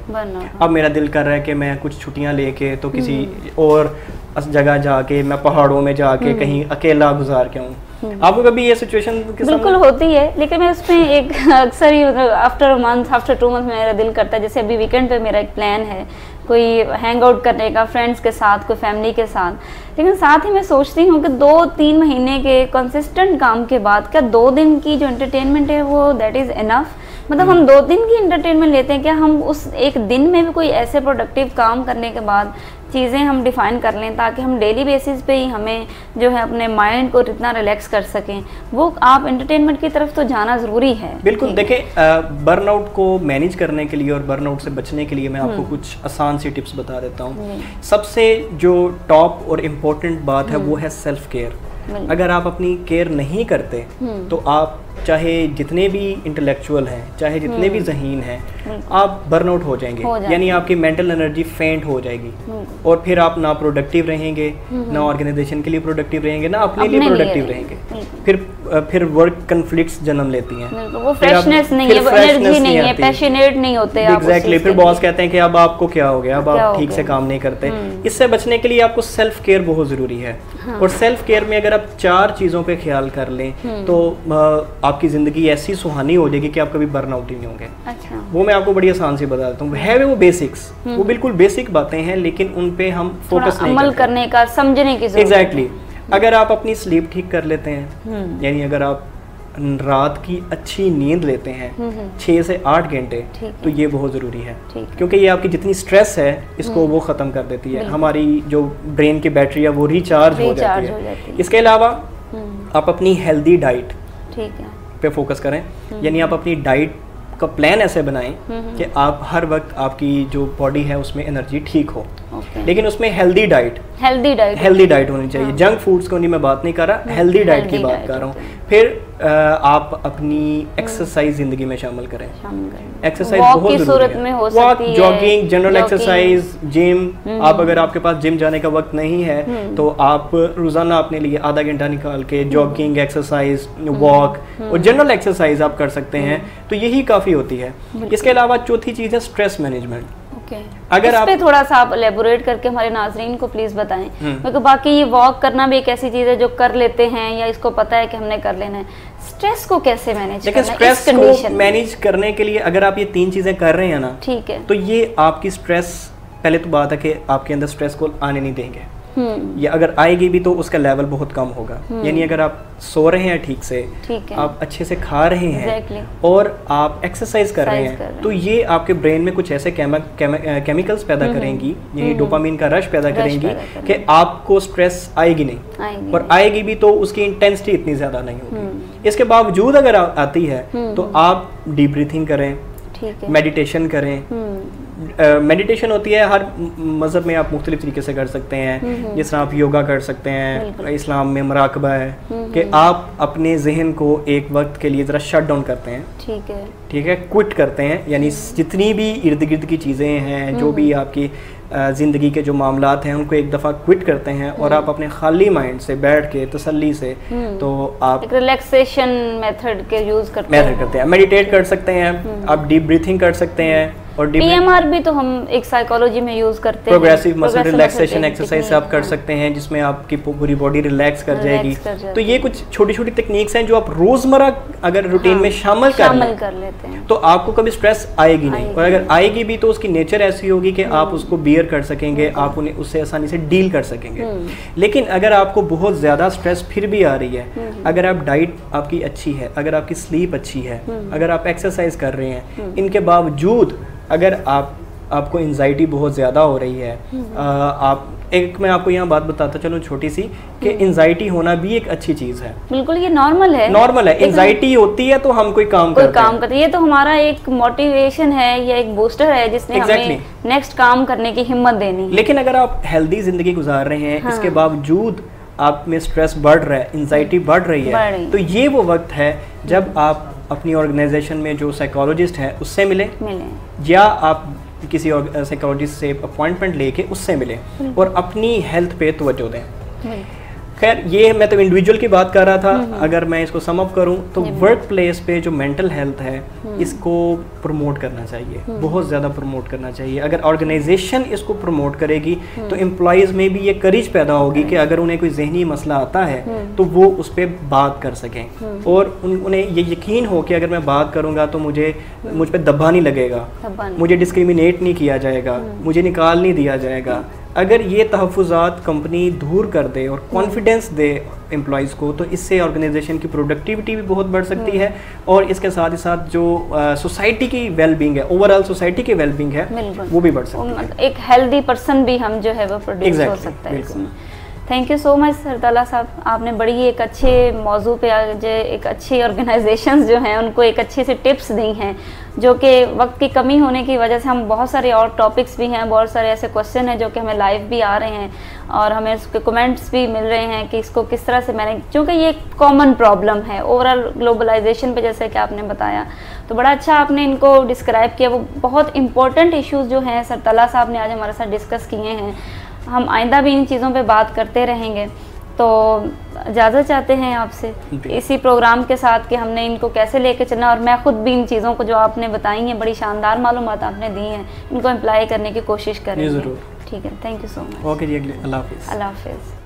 अब मेरा दिल कर रहा है कि मैं कुछ छुट्टियां लेके तो किसी और जगह जाके मैं पहाड़ों में जाके कहीं अकेला गुजार के आऊँ। आपको कभी ये सिचुएशन बिल्कुल होती है, लेकिन मैं उसमें एक अक्सर ही आफ्टर मंथ आफ्टर 2 मंथ मेरा दिल करता है, जैसे अभी वीकेंड पे मेरा एक प्लान है कोई हैंग आउट करने का फ्रेंड्स के साथ, कोई फैमिली के साथ, लेकिन साथ ही मैं सोचती हूँ कि 2-3 महीने के कंसिस्टेंट काम के बाद क्या 2 दिन की जो एंटरटेनमेंट है वो दैट इज़ इनफ। मतलब हम 2 दिन की एंटरटेनमेंट लेते हैं, क्या हम उस एक दिन में भी कोई ऐसे प्रोडक्टिव काम करने के बाद चीज़ें हम डिफ़ाइन कर लें ताकि हम डेली बेसिस पे ही हमें जो है अपने माइंड को इतना रिलैक्स कर सकें, वो आप एंटरटेनमेंट की तरफ तो जाना ज़रूरी है। बिल्कुल, देखिए बर्नआउट को मैनेज करने के लिए और बर्नआउट से बचने के लिए मैं आपको कुछ आसान सी टिप्स बता देता हूँ। सबसे जो टॉप और इम्पोर्टेंट बात है वो है सेल्फ केयर। अगर आप अपनी केयर नहीं करते तो आप चाहे जितने भी इंटेलेक्चुअल हैं, चाहे जितने भी ज़हीन हैं, आप बर्नआउट हो जाएंगे, यानी आपकी मेंटल एनर्जी फेंट हो जाएगी और फिर आप ना प्रोडक्टिव रहेंगे, ना ऑर्गेनाइजेशन के लिए प्रोडक्टिव रहेंगे, ना अपने लिए प्रोडक्टिव रहेंगे। फिर वर्क कन्फ्लिक्ट्स जन्म लेती हैं, वो फ्रेशनेस नहीं है, वो एनर्जी नहीं है, पैशनेट नहीं होते आप। एग्जैक्टली, फिर बॉस कहते हैं कि अब आपको क्या हो गया, अब आप ठीक से काम नहीं करते। इससे बचने के लिए आपको सेल्फ केयर बहुत ज़रूरी है। और सेल्फ केयर में अगर आप 4 चीज़ों पे ख्याल कर लें तो आपकी ज़िंदगी ऐसी सुहानी हो जाएगी कि आप कभी बर्नआउट ही नहीं होंगे। अच्छा। वो मैं आपको बड़ी आसान से बता देता हूँ, है वो बेसिक्स, वो बिल्कुल बेसिक बातें हैं, लेकिन उन पे हम फोकस नहीं अमल करने का, समझने की जरूरत है। एग्जैक्टली। अगर आप अपनी स्लीप ठीक कर लेते हैं, यानी अगर आप रात की अच्छी नींद लेते हैं 6 से 8 घंटे, तो ये बहुत ज़रूरी है, क्योंकि ये आपकी जितनी स्ट्रेस है इसको वो ख़त्म कर देती है। हमारी जो ब्रेन की बैटरी है वो रिचार्ज हो जाती है। इसके अलावा आप अपनी हेल्दी डाइट पे फोकस करें, यानी आप अपनी डाइट का प्लान ऐसे बनाएं कि आप हर वक्त आपकी जो बॉडी है उसमें एनर्जी ठीक हो, लेकिन उसमें हेल्दी डाइट होनी चाहिए। जंक फूड्स को नहीं मैं बात नहीं कर रहा, हेल्दी डाइट की बात कर रहा हूँ। फिर आप अपनी एक्सरसाइज जिंदगी में शामिल करें। एक्सरसाइज बहुत जरूरी है, walk, jogging, general exercise, gym. आप अगर आपके पास जिम जाने का वक्त नहीं है तो आप रोजाना अपने लिए आधा घंटा निकाल के जॉगिंग, एक्सरसाइज, वॉक और जनरल एक्सरसाइज आप कर सकते हैं, तो यही काफ़ी होती है। इसके अलावा चौथी चीज़ है स्ट्रेस मैनेजमेंट। अगर आप थोड़ा सा आप एलेबोरेट करके हमारे नाजरीन को प्लीज बताएं, क्योंकि बाकी ये वॉक करना भी एक ऐसी चीज है जो कर लेते हैं या इसको पता है कि हमने कर लेना है। स्ट्रेस को कैसे मैनेज करना है? स्ट्रेस को मैनेज करने के लिए अगर आप ये 3 चीजें कर रहे हैं ना, ठीक है, तो ये आपकी स्ट्रेस, पहले तो बात है कि आपके अंदर स्ट्रेस को आने नहीं देंगे। या अगर आएगी भी तो उसका लेवल बहुत कम होगा। यानी अगर आप सो रहे हैं ठीक से, आप अच्छे से खा रहे हैं और आप एक्सरसाइज कर रहे हैं, तो ये आपके ब्रेन में कुछ ऐसे केमिकल्स पैदा करेंगी, यानी डोपामिन का रश पैदा करेंगी कि आपको स्ट्रेस आएगी नहीं, और आएगी भी तो उसकी इंटेंसिटी इतनी ज़्यादा नहीं होगी। इसके बावजूद अगर आती है तो आप डीप ब्रीथिंग करें, मेडिटेशन करें। मेडिटेशन होती है, हर मज़हब में आप मुख्तलिफ तरीके से कर सकते हैं। जिस तरह आप योगा कर सकते हैं, इस्लाम में मराकबा है कि आप अपने जहन को एक वक्त के लिए ज़रा शट डाउन करते हैं, ठीक है, क्विट करते हैं, यानी जितनी भी इर्द गिर्द की चीज़ें हैं, जो भी आपकी ज़िंदगी के जो मामलात हैं, उनको एक दफ़ा क्विट करते हैं और आप अपने खाली माइंड से बैठ के तसल्ली से, तो आप रिलैक्सेशन मेथड के यूज़ करते हैं, मेडिटेट कर सकते हैं, आप डीप ब्रीथिंग कर सकते हैं। और पीएमआर भी तो हम एक साइकोलॉजी में यूज करते हैं, प्रोग्रेसिव मसल रिलैक्सेशन एक्सरसाइज आप कर सकते हैं, जिसमें आपकी पूरी बॉडी रिलैक्स कर जाएगी। तो ये कुछ छोटी छोटी टेक्निक्स हैं जो आप रोजमर्रा अगर रूटीन में शामिल कर लेते हैं तो आपको कभी स्ट्रेस आएगी नहीं, और अगर आएगी भी तो उसकी नेचर ऐसी होगी कि आप उसको बियर कर सकेंगे, आप उन्हें उससे आसानी से डील कर सकेंगे। लेकिन अगर आपको बहुत ज़्यादा स्ट्रेस फिर भी आ रही है, अगर आप डाइट आपकी अच्छी है, अगर आपकी स्लीप अच्छी है, अगर आप एक्सरसाइज कर रहे हैं, इनके बावजूद अगर आपको एंजाइटी बहुत ज़्यादा हो रही है, मैं आपको यहाँ बात बताता चलूँ छोटी सी, कि एंजाइटी होना भी एक अच्छी चीज़ है। बिल्कुल, ये नॉर्मल है। एंजाइटी होती है तो हम कोई काम करते हैं। ये तो हमारा एक मोटिवेशन है या एक बूस्टर है जिसने हमें नेक्स्ट काम करने की हिम्मत देनी। लेकिन अगर आप हेल्दी जिंदगी गुजार रहे हैं, इसके बावजूद आप में स्ट्रेस बढ़ रहा है, एंजाइटी बढ़ रही है, तो ये वो वक्त है जब आप अपनी ऑर्गेनाइजेशन में जो साइकोलॉजिस्ट है उससे मिले, या आप किसी साइकोलॉजिस्ट से अपॉइंटमेंट लेके उससे मिले और अपनी हेल्थ पे तवज्जो दें। खैर, ये मैं तो इंडिविजुअल की बात कर रहा था। अगर मैं इसको सम अप करूं तो वर्क प्लेस पे जो मेंटल हेल्थ है इसको प्रमोट करना चाहिए, बहुत ज़्यादा प्रमोट करना चाहिए। अगर ऑर्गेनाइजेशन इसको प्रमोट करेगी तो एम्प्लॉयज़ में भी ये करेज पैदा होगी कि अगर उन्हें कोई जहनी मसला आता है तो वो उस पर बात कर सकें, और उन्हें ये यकीन हो कि अगर मैं बात करूँगा तो मुझ पर दबा नहीं लगेगा, मुझे डिस्क्रिमिनेट नहीं किया जाएगा, मुझे निकाल नहीं दिया जाएगा। अगर ये तहफ़्फ़ुज़ात कंपनी दूर कर दे और कॉन्फिडेंस दे एम्प्लॉयज़ को, तो इससे ऑर्गेनाइजेशन की प्रोडक्टिविटी भी बहुत बढ़ सकती है, और इसके साथ ही साथ जो सोसाइटी की वेलबींग है, ओवरऑल सोसाइटी की वेलबींग है, वो भी बढ़ सकती है। एक हेल्दी पर्सन भी हम जो है वो प्रोड्यूस हो सकता है इसमें। थैंक यू सो मच सरताला साहब, आपने बड़ी एक अच्छे मौजू पे आज एक अच्छी ऑर्गेनाइजेशंस जो हैं उनको एक अच्छे से टिप्स दी हैं जो कि वक्त की कमी होने की वजह से हम बहुत सारे और टॉपिक्स भी हैं, बहुत सारे ऐसे क्वेश्चन हैं जो कि हमें लाइव भी आ रहे हैं और हमें उसके कमेंट्स भी मिल रहे हैं कि इसको किस तरह से मैनेज, क्योंकि ये कॉमन प्रॉब्लम है ओवरऑल ग्लोबलाइजेशन पे, जैसे कि आपने बताया। तो बड़ा अच्छा आपने इनको डिस्क्राइब किया। वो बहुत इंपॉर्टेंट इश्यूज़ जो हैं सर तला साहब ने आज हमारे साथ डिस्कस किए हैं। हम आइंदा भी इन चीज़ों पे बात करते रहेंगे। तो इजाज़त चाहते हैं आपसे इसी प्रोग्राम के साथ कि हमने इनको कैसे लेके चलना, और मैं खुद भी इन चीज़ों को जो आपने बताई हैं, बड़ी शानदार मालूमात आपने दी हैं, इनको अप्लाई करने की कोशिश करेंगे। ज़रूर। ठीक है, thank you so much. Okay जी, अल्लाह हाफिज़। अल्लाह हाफिज़।